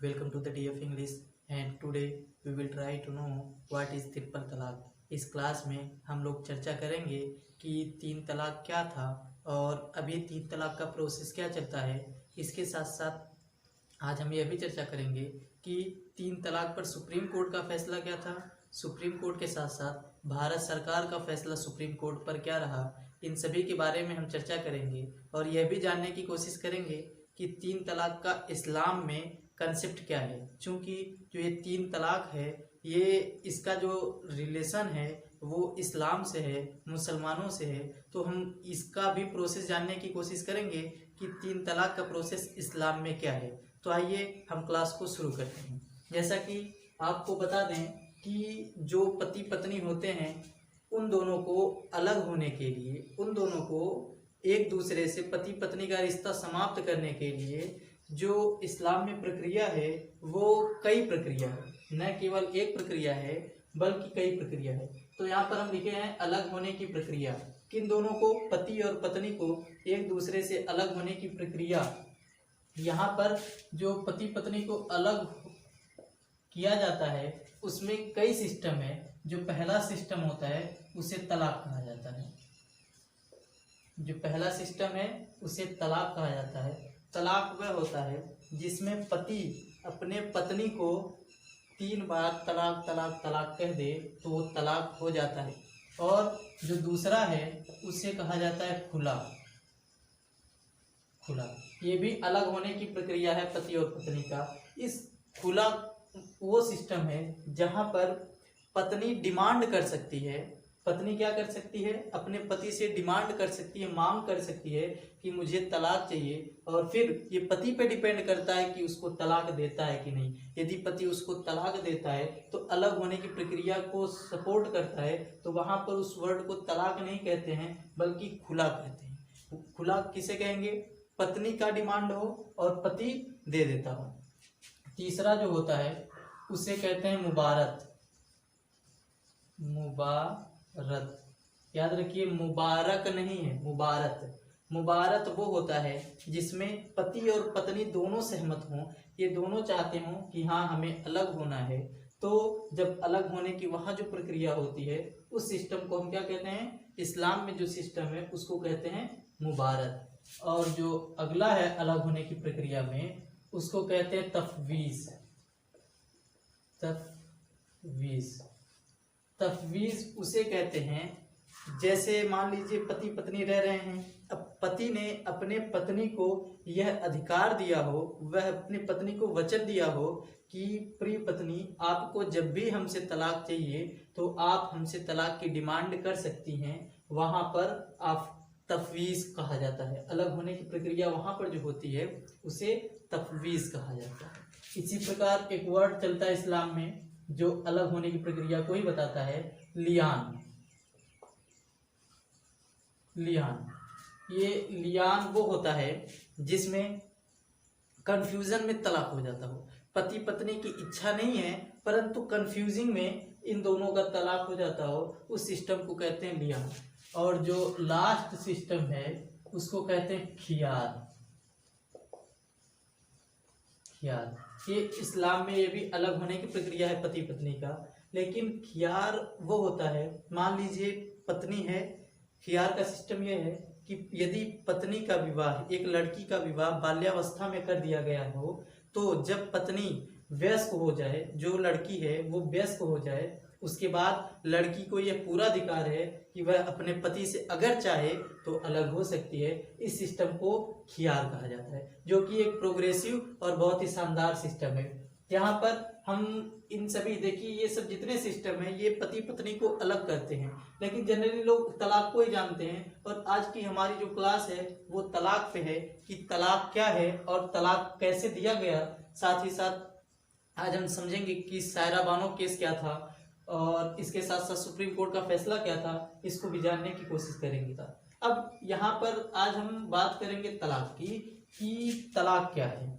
Welcome to the DF English and today we will try to know what is triple तलाक। इस class में हम लोग चर्चा करेंगे कि तीन तलाक क्या था और अभी तीन तलाक का प्रोसेस क्या चलता है। इसके साथ साथ आज हम यह भी चर्चा करेंगे कि तीन तलाक पर सुप्रीम कोर्ट का फैसला क्या था। सुप्रीम कोर्ट के साथ साथ भारत सरकार का फैसला सुप्रीम कोर्ट पर क्या रहा, इन सभी के बारे में हम चर्चा करेंगे और यह भी जानने की कोशिश करेंगे कि तीन तलाक का इस्लाम में कंसेप्ट क्या है। चूँकि जो ये तीन तलाक है ये इसका जो रिलेशन है वो इस्लाम से है, मुसलमानों से है, तो हम इसका भी प्रोसेस जानने की कोशिश करेंगे कि तीन तलाक का प्रोसेस इस्लाम में क्या है। तो आइए हम क्लास को शुरू करते हैं। जैसा कि आपको बता दें कि जो पति पत्नी होते हैं उन दोनों को अलग होने के लिए, उन दोनों को एक दूसरे से पति पत्नी का रिश्ता समाप्त करने के लिए जो इस्लाम में प्रक्रिया है वो कई प्रक्रिया है, न केवल एक प्रक्रिया है बल्कि कई प्रक्रिया है। तो यहाँ पर हम लिखे हैं अलग होने की प्रक्रिया। किन दोनों को, पति और पत्नी को एक दूसरे से अलग होने की प्रक्रिया। यहाँ पर जो पति पत्नी को अलग किया जाता है उसमें कई सिस्टम है। जो पहला सिस्टम होता है उसे तलाक कहा जाता है। जो पहला सिस्टम है उसे तलाक कहा जाता है। तलाक वह होता है जिसमें पति अपने पत्नी को 3 बार तलाक तलाक तलाक कह दे तो वो तलाक हो जाता है। और जो दूसरा है उसे कहा जाता है खुला। खुला ये भी अलग होने की प्रक्रिया है पति और पत्नी का। इस खुला वो सिस्टम है जहाँ पर पत्नी डिमांड कर सकती है। पत्नी क्या कर सकती है, अपने पति से डिमांड कर सकती है, मांग कर सकती है कि मुझे तलाक चाहिए। और फिर ये पति पे डिपेंड करता है कि उसको तलाक देता है कि नहीं। यदि पति उसको तलाक देता है तो अलग होने की प्रक्रिया को सपोर्ट करता है, तो वहाँ पर उस वर्ड को तलाक नहीं कहते हैं बल्कि खुला कहते हैं। खुला किसे कहेंगे, पत्नी का डिमांड हो और पति दे देता हो। तीसरा जो होता है उसे कहते हैं मुबारत। मुबारत याद रखिए, मुबारक नहीं है, मुबारत। मुबारत वो होता है जिसमें पति और पत्नी दोनों सहमत हों, ये दोनों चाहते हों कि हाँ हमें अलग होना है। तो जब अलग होने की वहाँ जो प्रक्रिया होती है उस सिस्टम को हम क्या कहते हैं, इस्लाम में जो सिस्टम है उसको कहते हैं मुबारत। और जो अगला है अलग होने की प्रक्रिया में उसको कहते हैं तफवीज। तफवीज तफवीज उसे कहते हैं जैसे मान लीजिए पति पत्नी रह रहे हैं, अब पति ने अपने पत्नी को यह अधिकार दिया हो, वह अपनी पत्नी को वचन दिया हो कि प्रिय पत्नी आपको जब भी हमसे तलाक चाहिए तो आप हमसे तलाक की डिमांड कर सकती हैं। वहाँ पर आप तफवीज कहा जाता है। अलग होने की प्रक्रिया वहाँ पर जो होती है उसे तफवीज कहा जाता है। इसी प्रकार एक वर्ड चलता है इस्लाम में जो अलग होने की प्रक्रिया को ही बताता है, लियान। लियान ये लियान वो होता है जिसमें कंफ्यूजन में तलाक हो जाता हो। पति पत्नी की इच्छा नहीं है परंतु कंफ्यूजिंग में इन दोनों का तलाक हो जाता हो, उस सिस्टम को कहते हैं लियान। और जो लास्ट सिस्टम है उसको कहते हैं खियार। खियार ये इस्लाम में ये भी अलग होने की प्रक्रिया है पति पत्नी का। लेकिन खियार वो होता है, मान लीजिए पत्नी है, खियार का सिस्टम ये है कि यदि पत्नी का विवाह, एक लड़की का विवाह बाल्यावस्था में कर दिया गया हो तो जब पत्नी वयस्क हो जाए, जो लड़की है वो वयस्क हो जाए, उसके बाद लड़की को यह पूरा अधिकार है कि वह अपने पति से अगर चाहे तो अलग हो सकती है। इस सिस्टम को खियार कहा जाता है जो कि एक प्रोग्रेसिव और बहुत ही शानदार सिस्टम है। यहाँ पर हम इन सभी, देखिए ये सब जितने सिस्टम है ये पति पत्नी को अलग करते हैं, लेकिन जनरली लोग तलाक को ही जानते हैं। और आज की हमारी जो क्लास है वो तलाक पे है कि तलाक क्या है और तलाक कैसे दिया गया। साथ ही साथ आज हम समझेंगे कि सायरा बानो केस क्या था और इसके साथ साथ सुप्रीम कोर्ट का फैसला क्या था, इसको भी जानने की कोशिश करेंगे। अब यहाँ पर आज हम बात करेंगे तलाक की कि तलाक क्या है।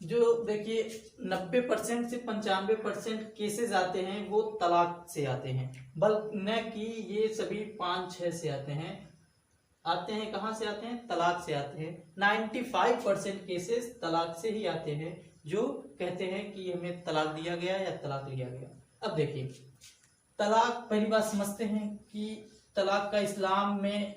जो देखिए 90% से 95% केसेस आते हैं वो तलाक से आते हैं, बल्कि न कि ये सभी 5-6 से आते हैं। आते हैं कहाँ से आते हैं? तलाक से आते हैं। 95% केसेस तलाक से ही आते हैं, जो कहते हैं कि हमें तलाक दिया गया या तलाक लिया गया। अब देखिए, तलाक, पहली बात समझते हैं कि तलाक का इस्लाम में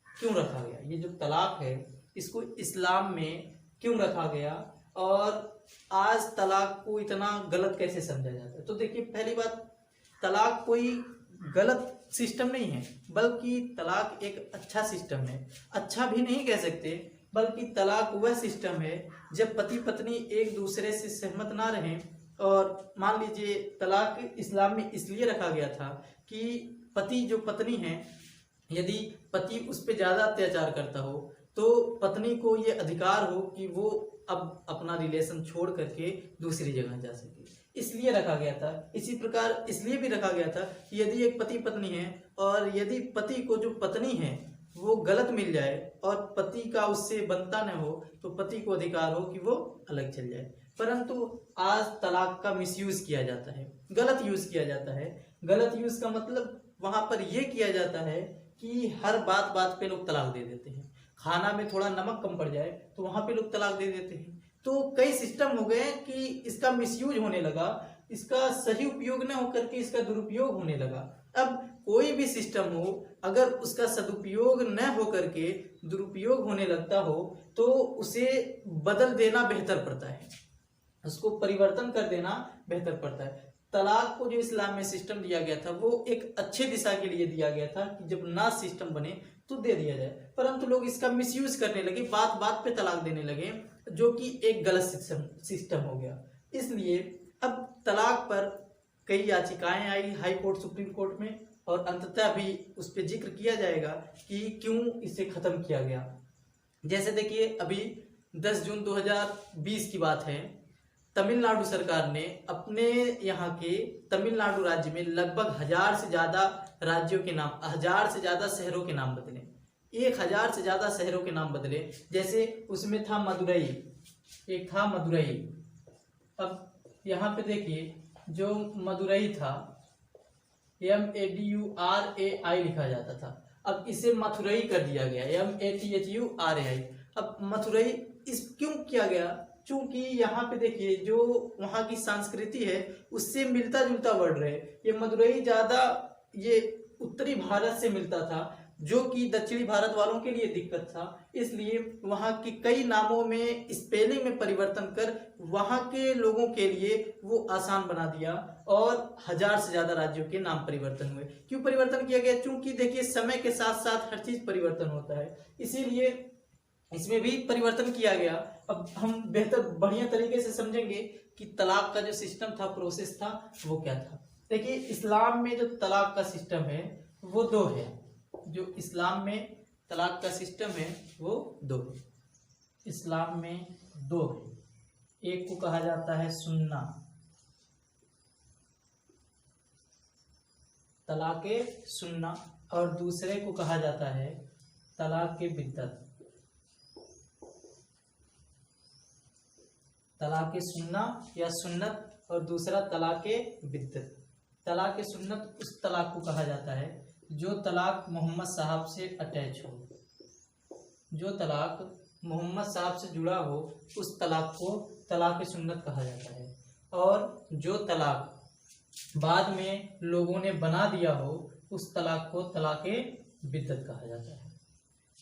क्यों रखा गया। ये जो तलाक है इसको इस्लाम में क्यों रखा गया और आज तलाक को इतना गलत कैसे समझा जाता है। तो देखिए, पहली बात, तलाक कोई गलत सिस्टम नहीं है, बल्कि तलाक एक अच्छा सिस्टम है। अच्छा भी नहीं कह सकते, बल्कि तलाक वह सिस्टम है जब पति पत्नी एक दूसरे से सहमत ना रहें। और मान लीजिए, तलाक इस्लाम में इसलिए रखा गया था कि पति जो पत्नी है, यदि पति उस पर ज्यादा अत्याचार करता हो तो पत्नी को ये अधिकार हो कि वो अब अपना रिलेशन छोड़ करके दूसरी जगह जा सके, इसलिए रखा गया था। इसी प्रकार इसलिए भी रखा गया था कि यदि एक पति पत्नी है और यदि पति को जो पत्नी है वो गलत मिल जाए और पति का उससे बनता न हो, तो पति को अधिकार हो कि वो अलग चल जाए। परंतु आज तलाक का मिसयूज किया जाता है, गलत यूज किया जाता है। गलत यूज का मतलब वहां पर यह किया जाता है कि हर बात बात पे लोग तलाक दे देते हैं। खाना में थोड़ा नमक कम पड़ जाए तो वहां पे लोग तलाक दे देते हैं। तो कई सिस्टम हो गए कि इसका मिसयूज होने लगा, इसका सही उपयोग न होकर के इसका दुरुपयोग होने लगा। अब कोई भी सिस्टम हो, अगर उसका सदुपयोग न होकर के दुरुपयोग होने लगता हो तो उसे बदल देना बेहतर पड़ता है, उसको परिवर्तन कर देना बेहतर पड़ता है। तलाक को जो इस्लाम में सिस्टम दिया गया था वो एक अच्छे दिशा के लिए दिया गया था कि जब ना सिस्टम बने तो दे दिया जाए, परंतु लोग इसका मिसयूज करने लगे, बात बात पे तलाक देने लगे, जो कि एक गलत सिस्टम हो गया। इसलिए अब तलाक पर कई याचिकाएं आई हाई कोर्ट, सुप्रीम कोर्ट में, और अंततः भी उस पर जिक्र किया जाएगा कि क्यों इसे खत्म किया गया। जैसे देखिए, अभी 10 जून 2020 की बात है, तमिलनाडु सरकार ने अपने यहाँ के तमिलनाडु राज्य में लगभग 1000 से ज्यादा राज्यों के नाम, 1000 से ज्यादा शहरों के नाम बदले, 1000 से ज्यादा शहरों के नाम बदले। जैसे उसमें था मदुरई, एक था मदुरई। अब यहाँ पे देखिए, जो मदुरई था MADURAI लिखा जाता था, अब इसे मथुरई कर दिया गया, MATHURAI। अब मथुरई इस क्यों किया गया? चूंकि यहाँ पे देखिए, जो वहाँ की संस्कृति है उससे मिलता जुलता वर्ड रहे। ये मदुरई ज्यादा ये उत्तरी भारत से मिलता था, जो कि दक्षिणी भारत वालों के लिए दिक्कत था। इसलिए वहाँ के कई नामों में स्पेलिंग में परिवर्तन कर वहाँ के लोगों के लिए वो आसान बना दिया, और 1000 से ज्यादा राज्यों के नाम परिवर्तन हुए। क्यों परिवर्तन किया गया? चूंकि देखिए, समय के साथ साथ हर चीज परिवर्तन होता है, इसीलिए इसमें भी परिवर्तन किया गया। अब हम बेहतर बढ़िया तरीके से समझेंगे कि तलाक का जो सिस्टम था, प्रोसेस था, वो क्या था। देखिए, इस्लाम में जो तलाक का सिस्टम है वो 2 है। जो इस्लाम में तलाक का सिस्टम है वो 2 है। इस्लाम में 2 है। एक को कहा जाता है सुन्ना, तलाके सुन्ना, और दूसरे को कहा जाता है तलाके बिद्दत। तलाके सुन्ना या सुन्नत, और दूसरा तलाके बिद्दत। तलाके सुन्नत उस तलाक को कहा जाता है जो तलाक मोहम्मद साहब से अटैच हो, जो तलाक मोहम्मद साहब से जुड़ा हो उस तलाक को तलाक सुन्नत कहा जाता है। और जो तलाक बाद में लोगों ने बना दिया हो उस तलाक को तलाक बिद्दत कहा जाता है।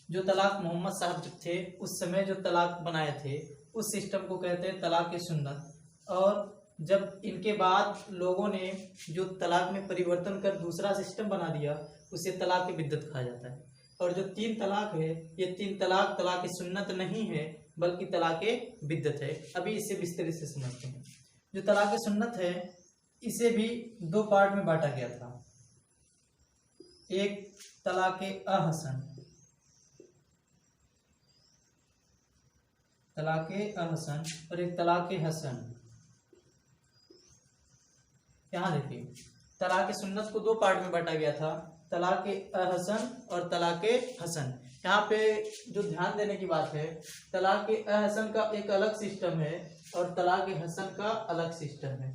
जो तलाक मोहम्मद साहब जब थे उस समय जो तलाक बनाए थे उस सिस्टम को कहते हैं तलाक सुन्नत, और जब इनके बाद लोगों ने जो तलाक में परिवर्तन कर दूसरा सिस्टम बना दिया उसे तलाक बिद्दत कहा जाता है। और जो 3 तलाक है, ये 3 तलाक तलाक सुन्नत नहीं है बल्कि तलाक बिद्दत है। अभी इसे विस्तार से समझते हैं। जो तलाक सुन्नत है इसे भी 2 पार्ट में बांटा गया था, एक तलाक अहसन, तलाक अहसन, और एक तलाक हसन। यहाँ देखिए, तलाक सुन्नत को 2 पार्ट में बांटा गया था, तलाक अहसन और तलाक हसन। यहाँ पे जो ध्यान देने की बात है, तलाक अहसन का एक अलग सिस्टम है और तलाक हसन का अलग सिस्टम है।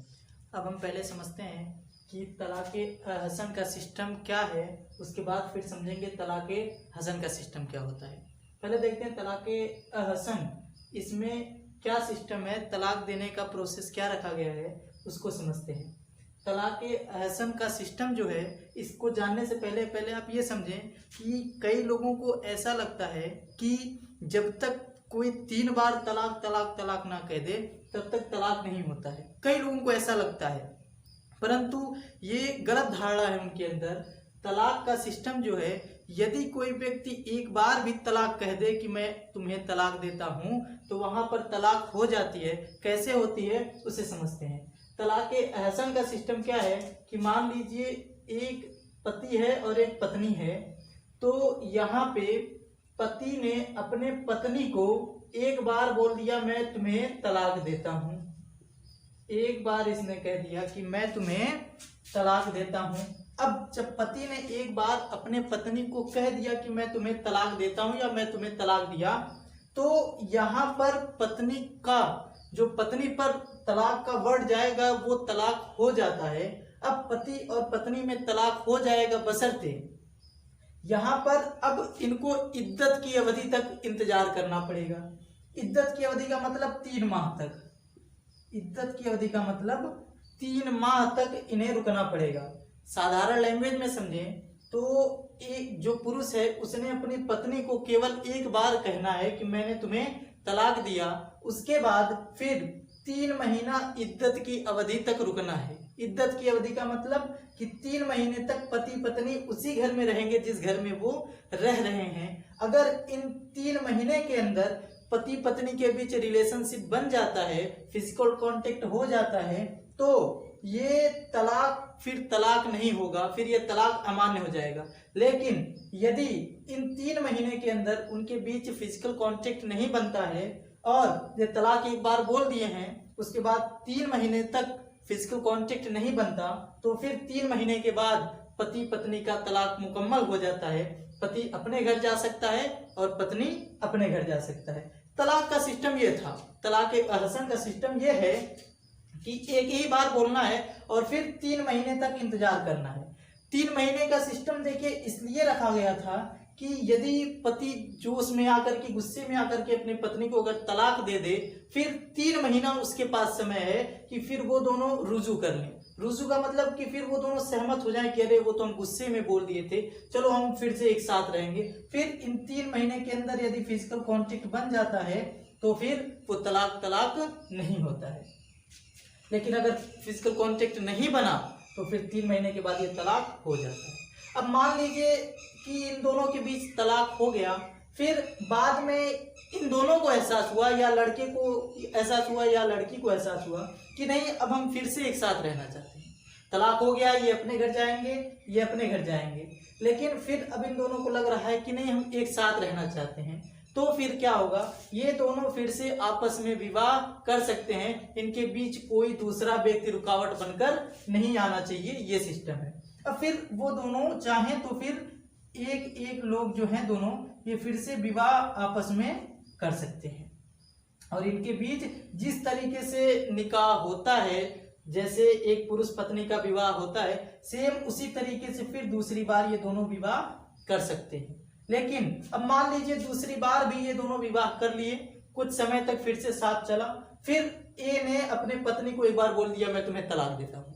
अब हम पहले समझते हैं कि तलाक़ हसन का सिस्टम क्या है, उसके बाद फिर समझेंगे तलाक़ हसन का सिस्टम क्या होता है। पहले देखते हैं तलाक़ हसन, इसमें क्या सिस्टम है, तलाक देने का प्रोसेस क्या रखा गया है, उसको समझते हैं। तलाक़ हसन का सिस्टम जो है, इसको जानने से पहले आप ये समझें कि कई लोगों को ऐसा लगता है कि जब तक कोई 3 बार तलाक तलाक तलाक ना कह दे तब तक तलाक नहीं होता है। कई लोगों को ऐसा लगता है, परंतु ये गलत धारणा है उनके अंदर। तलाक का सिस्टम जो है, यदि कोई व्यक्ति एक बार भी तलाक कह दे कि मैं तुम्हें तलाक देता हूं, तो वहां पर तलाक हो जाती है। कैसे होती है उसे समझते हैं। तलाक़ हसन का सिस्टम क्या है कि मान लीजिए एक पति है और एक पत्नी है, तो यहाँ पे पति ने अपने पत्नी को एक बार बोल दिया मैं तुम्हें तलाक देता हूँ। एक बार इसने कह दिया कि मैं तुम्हें तलाक देता हूँ। अब जब पति ने एक बार अपने पत्नी को कह दिया कि मैं तुम्हें तलाक देता हूँ या मैं तुम्हें तलाक दिया, तो यहाँ पर पत्नी का जो पत्नी पर तलाक का वर्ड जाएगा वो तलाक हो जाता है। अब पति और पत्नी में तलाक हो जाएगा, बशर्ते यहाँ पर अब इनको इद्दत की अवधि तक इंतजार करना पड़ेगा। इद्दत की अवधि का मतलब 3 माह तक। इद्दत की अवधि का मतलब 3 माह तक इन्हें रुकना पड़ेगा। साधारण लैंग्वेज में समझें तो एक जो पुरुष है उसने अपनी पत्नी को केवल एक बार कहना है कि मैंने तुम्हें तलाक दिया, उसके बाद फिर 3 महीना इद्दत की अवधि तक रुकना है। इद्दत की अवधि का मतलब कि 3 महीने तक पति पत्नी उसी घर में रहेंगे जिस घर में वो रह रहे हैं। अगर इन 3 महीने के अंदर पति पत्नी के बीच रिलेशनशिप बन जाता है, फिजिकल कांटेक्ट हो जाता है, तो ये तलाक फिर तलाक नहीं होगा, फिर ये तलाक अमान्य हो जाएगा। लेकिन यदि इन 3 महीने के अंदर उनके बीच फिजिकल कांटेक्ट नहीं बनता है और ये तलाक एक बार बोल दिए हैं, उसके बाद 3 महीने तक फिजिकल कांटेक्ट नहीं बनता, तो फिर 3 महीने के बाद पति पत्नी का तलाक मुकम्मल हो जाता है। पति अपने घर जा सकता है और पत्नी अपने घर जा सकता है। तलाक का सिस्टम ये था। तलाक हसन का सिस्टम ये है कि एक ही बार बोलना है और फिर 3 महीने तक इंतजार करना है। 3 महीने का सिस्टम देखिए इसलिए रखा गया था कि यदि पति जोश में आकर के, गुस्से में आकर के अपनी पत्नी को अगर तलाक दे दे, फिर 3 महीना उसके पास समय है कि फिर वो दोनों रुजू कर लें। रुजू का मतलब कि फिर वो दोनों सहमत हो जाएं कि अरे वो तो हम गुस्से में बोल दिए थे, चलो हम फिर से एक साथ रहेंगे। फिर इन 3 महीने के अंदर यदि फिजिकल कॉन्टेक्ट बन जाता है तो फिर वो तलाक नहीं होता है। लेकिन अगर फिजिकल कांटेक्ट नहीं बना तो फिर 3 महीने के बाद ये तलाक हो जाता है। अब मान लीजिए कि इन दोनों के बीच तलाक हो गया, फिर बाद में इन दोनों को एहसास हुआ या लड़के को एहसास हुआ या लड़की को एहसास हुआ कि नहीं अब हम फिर से एक साथ रहना चाहते हैं। तलाक हो गया, ये अपने घर जाएंगे, ये अपने घर जाएंगे, लेकिन फिर अब इन दोनों को लग रहा है कि नहीं हम एक साथ रहना चाहते हैं। तो फिर क्या होगा, ये दोनों फिर से आपस में विवाह कर सकते हैं। इनके बीच कोई दूसरा व्यक्ति रुकावट बनकर नहीं आना चाहिए, ये सिस्टम है। अब फिर वो दोनों चाहें तो फिर एक लोग जो हैं दोनों, ये फिर से विवाह आपस में कर सकते हैं और इनके बीच जिस तरीके से निकाह होता है, जैसे एक पुरुष पत्नी का विवाह होता है, सेम उसी तरीके से फिर दूसरी बार ये दोनों विवाह कर सकते हैं। लेकिन अब मान लीजिए दूसरी बार भी ये दोनों विवाह कर लिए, कुछ समय तक फिर से साथ चला, फिर ए ने अपने पत्नी को एक बार बोल दिया मैं तुम्हें तलाक देता हूँ।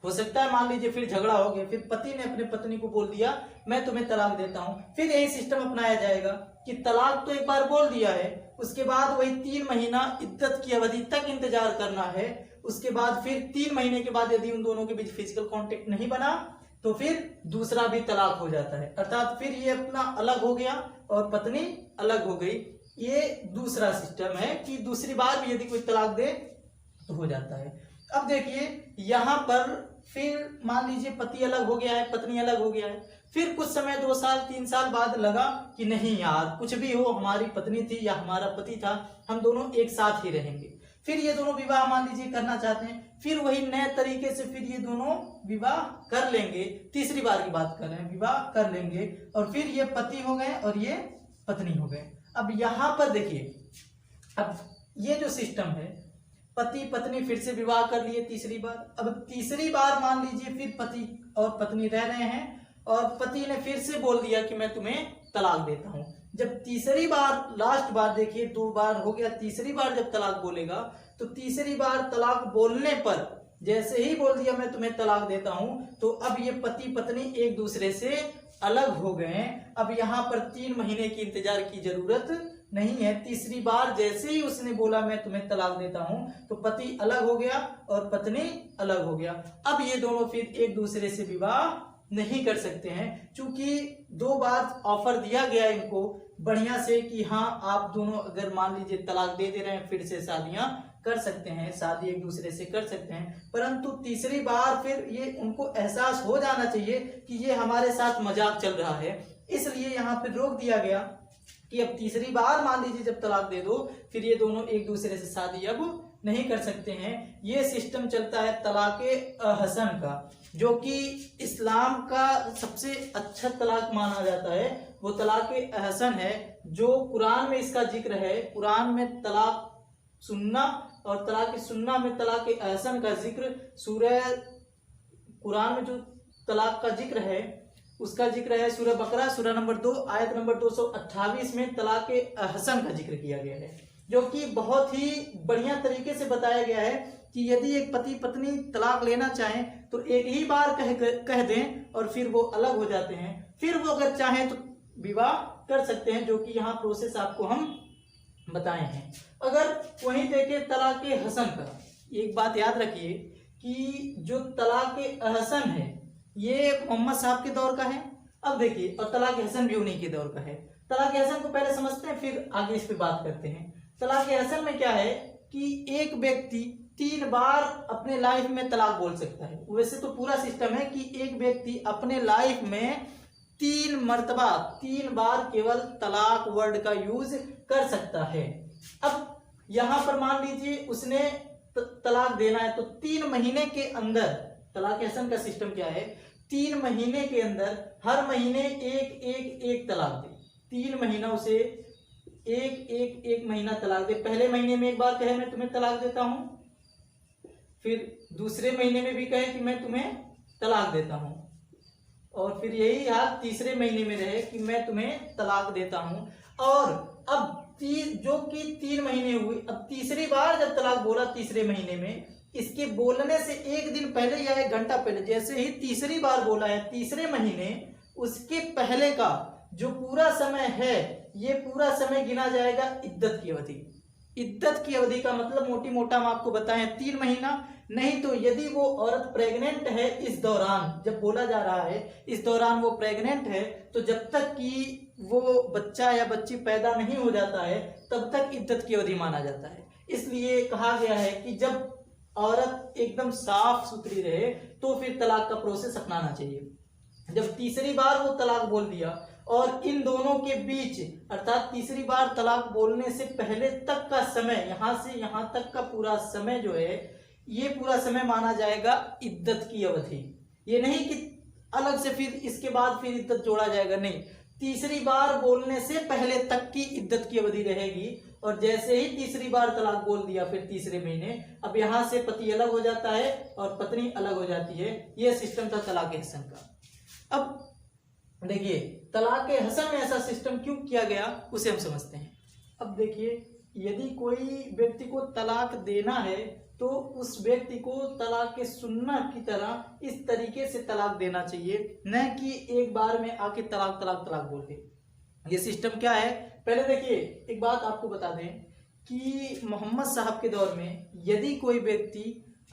हो सकता है मान लीजिए फिर झगड़ा हो गया, फिर पति ने अपने पत्नी को बोल दिया मैं तुम्हें तलाक देता हूँ। फिर यही सिस्टम अपनाया जाएगा कि तलाक तो एक बार बोल दिया है, उसके बाद वही 3 महीना इद्दत की अवधि तक इंतजार करना है। उसके बाद फिर 3 महीने के बाद यदि उन दोनों के बीच फिजिकल कांटेक्ट नहीं बना तो फिर दूसरा भी तलाक हो जाता है, अर्थात फिर ये अपना अलग हो गया और पत्नी अलग हो गई। ये दूसरा सिस्टम है कि दूसरी बार भी यदि कोई तलाक दे तो हो जाता है। अब देखिए यहाँ पर फिर मान लीजिए पति अलग हो गया है, पत्नी अलग हो गया है, फिर कुछ समय 2 साल 3 साल बाद लगा कि नहीं यार कुछ भी हो, हमारी पत्नी थी या हमारा पति था, हम दोनों एक साथ ही रहेंगे। फिर ये दोनों विवाह मान लीजिए करना चाहते हैं, फिर वही नए तरीके से फिर ये दोनों विवाह कर लेंगे। तीसरी बार की बात कर रहे हैं, विवाह कर लेंगे और फिर ये पति हो गए और ये पत्नी हो गए। अब यहाँ पर देखिए, अब ये जो सिस्टम है, पति पत्नी फिर से विवाह कर लिए तीसरी बार। अब तीसरी बार मान लीजिए फिर पति और पत्नी रह रहे हैं और पति ने फिर से बोल दिया कि मैं तुम्हें तलाक देता हूं। जब तीसरी बार, लास्ट बार देखिए 2 बार हो गया, तीसरी बार जब तलाक बोलेगा तो तीसरी बार तलाक बोलने पर जैसे ही बोल दिया मैं तुम्हें तलाक देता हूं तो अब ये पति पत्नी एक दूसरे से अलग हो गए। अब यहाँ पर 3 महीने की इंतजार की जरूरत नहीं है। तीसरी बार जैसे ही उसने बोला मैं तुम्हें तलाक देता हूं तो पति अलग हो गया और पत्नी अलग हो गया। अब ये दोनों फिर एक दूसरे से विवाह नहीं कर सकते हैं, क्योंकि 2 बार ऑफर दिया गया इनको बढ़िया से कि हाँ आप दोनों अगर मान लीजिए तलाक दे रहे हैं फिर से शादियां कर सकते हैं, शादी एक दूसरे से कर सकते हैं। परंतु तीसरी बार फिर ये उनको एहसास हो जाना चाहिए कि ये हमारे साथ मजाक चल रहा है, इसलिए यहाँ पे रोक दिया गया कि अब तीसरी बार मान लीजिए जब तलाक दे दो फिर ये दोनों एक दूसरे से शादी अब नहीं कर सकते हैं। ये सिस्टम चलता है तलाक़े हसन का, जो कि इस्लाम का सबसे अच्छा तलाक माना जाता है। वो तलाक़े हसन है जो कुरान में इसका जिक्र है। कुरान में तलाक सुन्ना और तलाक़े सुन्ना में तलाक़े हसन का जिक्र, सूरह कुरान में जो तलाक का जिक्र है उसका जिक्र है सूरह बकरा सूरह नंबर 2 आयत नंबर 228 में तलाक़े हसन का जिक्र किया गया है, जो कि बहुत ही बढ़िया तरीके से बताया गया है कि यदि एक पति पत्नी तलाक लेना चाहें तो एक ही बार कह दें और फिर वो अलग हो जाते हैं। फिर वो अगर चाहें तो विवाह कर सकते हैं, जो कि यहाँ प्रोसेस आपको हम बताए हैं। अगर वहीं देखें तलाक़े हसन का, एक बात याद रखिए कि जो तलाक़े हसन है ये मोहम्मद साहब के दौर का है। अब देखिए, और तलाक़े हसन भी उन्हीं के दौर का है। तलाक़े हसन को पहले समझते हैं फिर आगे इस पे बात करते हैं। तलाक़े हसन में क्या है कि एक व्यक्ति 3 बार अपने लाइफ में तलाक बोल सकता है। वैसे तो पूरा सिस्टम है कि एक व्यक्ति अपने लाइफ में 3 मर्तबा 3 बार केवल तलाक वर्ड का यूज कर सकता है। अब यहां पर मान लीजिए उसने तलाक देना है तो 3 महीने के अंदर, तलाक़े हसन का सिस्टम क्या है, 3 महीने के अंदर हर महीने एक तलाक दे। 3 महीना उसे एक महीना तलाक दे। पहले महीने में एक बार कहे मैं तुम्हें तलाक देता हूं, फिर दूसरे महीने में भी कहे कि मैं तुम्हें तलाक देता हूं, और फिर यही हाल तीसरे महीने में रहे कि मैं तुम्हें तलाक देता हूं। और अब जो कि 3 महीने हुए, अब तीसरी बार जब तलाक बोला तीसरे महीने में, इसके बोलने से 1 दिन पहले या 1 घंटा पहले जैसे ही तीसरी बार बोला है तीसरे महीने, उसके पहले का जो पूरा समय है ये पूरा समय गिना जाएगा इद्दत की अवधि। इद्दत की अवधि का मतलब मोटी मोटा हम आपको बताएं 3 महीना। नहीं तो यदि वो औरत प्रेग्नेंट है, इस दौरान जब बोला जा रहा है इस दौरान वो प्रेग्नेंट है, तो जब तक कि वो बच्चा या बच्ची पैदा नहीं हो जाता है तब तक इद्दत की अवधि माना जाता है। इसलिए कहा गया है कि जब औरत एकदम साफ सुथरी रहे तो फिर तलाक का प्रोसेस अपनाना चाहिए। जब तीसरी बार वो तलाक बोल दिया और इन दोनों के बीच अर्थात तीसरी बार तलाक बोलने से पहले तक का समय, यहां से यहां तक का पूरा समय जो है ये पूरा समय माना जाएगा इद्दत की अवधि। ये नहीं कि अलग से फिर इसके बाद फिर इद्दत जोड़ा जाएगा, नहीं, तीसरी बार बोलने से पहले तक की इद्दत की अवधि रहेगी। और जैसे ही तीसरी बार तलाक बोल दिया फिर तीसरे महीने, अब यहां से पति अलग हो जाता है और पत्नी अलग हो जाती है। यह सिस्टम था तलाक़े हसन का। अब देखिए तलाक़े हसन में ऐसा सिस्टम क्यों किया गया उसे हम समझते हैं। अब देखिए, यदि कोई व्यक्ति को तलाक देना है तो उस व्यक्ति को तलाक़े सुन्ना की तरह इस तरीके से तलाक देना चाहिए, न कि एक बार में आके तलाक तलाक तलाक बोल दे। ये सिस्टम क्या है, पहले देखिए एक बात आपको बता दें कि मोहम्मद साहब के दौर में यदि कोई व्यक्ति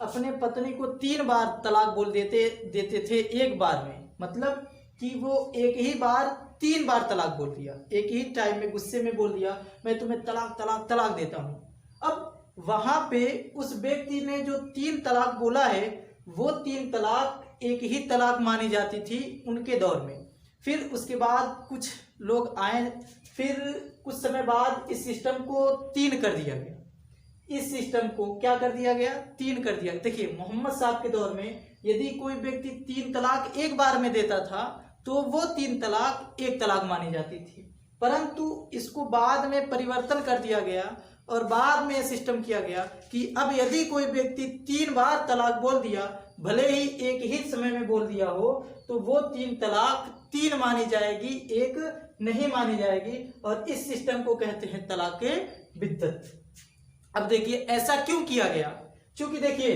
अपने पत्नी को 3 बार तलाक बोल देते थे एक बार में, मतलब कि वो एक ही बार 3 बार तलाक बोल दिया, एक ही टाइम में गुस्से में बोल दिया मैं तुम्हें तलाक तलाक तलाक देता हूं। अब वहां पे उस व्यक्ति ने जो 3 तलाक बोला है वो 3 तलाक एक ही तलाक मानी जाती थी उनके दौर में। फिर उसके बाद कुछ लोग आए, फिर कुछ समय बाद इस सिस्टम को 3 कर दिया गया। इस सिस्टम को क्या कर दिया गया, 3 कर दिया। देखिए मोहम्मद साहब के दौर में यदि कोई व्यक्ति 3 तलाक एक बार में देता था तो वो 3 तलाक एक तलाक मानी जाती थी, परंतु इसको बाद में परिवर्तन कर दिया गया और बाद में सिस्टम किया गया कि अब यदि कोई व्यक्ति 3 बार तलाक बोल दिया, भले ही एक ही समय में बोल दिया हो, तो वो 3 तलाक 3 मानी जाएगी, 1 नहीं मानी जाएगी। और इस सिस्टम को कहते हैं तलाक़े बिद्दत। अब देखिए ऐसा क्यों किया गया, क्योंकि देखिए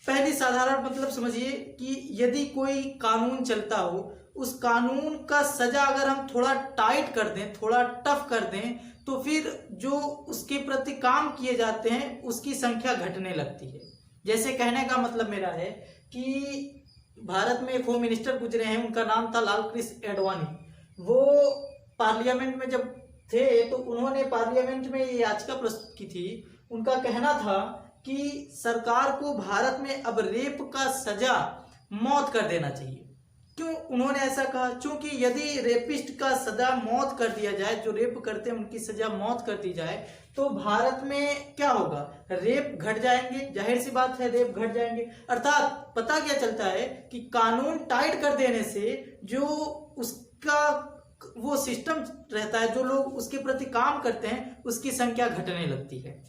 पहली साधारण मतलब समझिए कि यदि कोई कानून चलता हो, उस कानून का सजा अगर हम थोड़ा टाइट कर दें, थोड़ा टफ कर दें, तो फिर जो उसके प्रति काम किए जाते हैं उसकी संख्या घटने लगती है। जैसे कहने का मतलब मेरा है कि भारत में एक होम मिनिस्टर गुजरे हैं, उनका नाम था लाल कृष्ण आडवाणी। वो पार्लियामेंट में जब थे तो उन्होंने पार्लियामेंट में ये याचिका प्रस्तुत की थी। उनका कहना था कि सरकार को भारत में अब रेप का सजा मौत कर देना चाहिए। क्यों उन्होंने ऐसा कहा? क्योंकि यदि रेपिस्ट का सजा मौत कर दिया जाए, जो रेप करते हैं उनकी सजा मौत कर दी जाए, तो भारत में क्या होगा? रेप घट जाएंगे, जाहिर सी बात है रेप घट जाएंगे। अर्थात पता क्या चलता है कि कानून टाइट कर देने से जो उसका वो सिस्टम रहता है, जो लोग उसके प्रति काम करते हैं, उसकी संख्या घटने लगती है।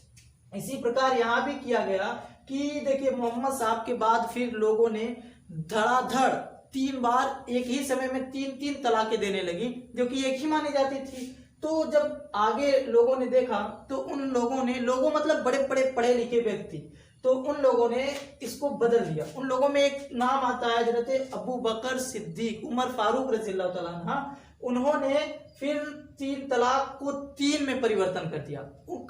इसी प्रकार यहाँ भी किया गया कि देखिए मोहम्मद साहब के बाद फिर लोगों ने धड़ाधड़ 3 बार एक ही समय में 3-3 तलाकें देने लगी, जो कि एक ही मानी जाती थी। तो जब आगे लोगों ने देखा तो उन लोगों ने, लोगों मतलब बड़े बड़े पढ़े लिखे व्यक्ति, तो उन लोगों ने इसको बदल दिया। उन लोगों में एक नाम आता है हजरत अबू बकर सिद्दीक, उमर फारूक रज़ियल्लाहु ताला अन्हा। उन्होंने फिर 3 तलाक को 3 में परिवर्तन कर दिया,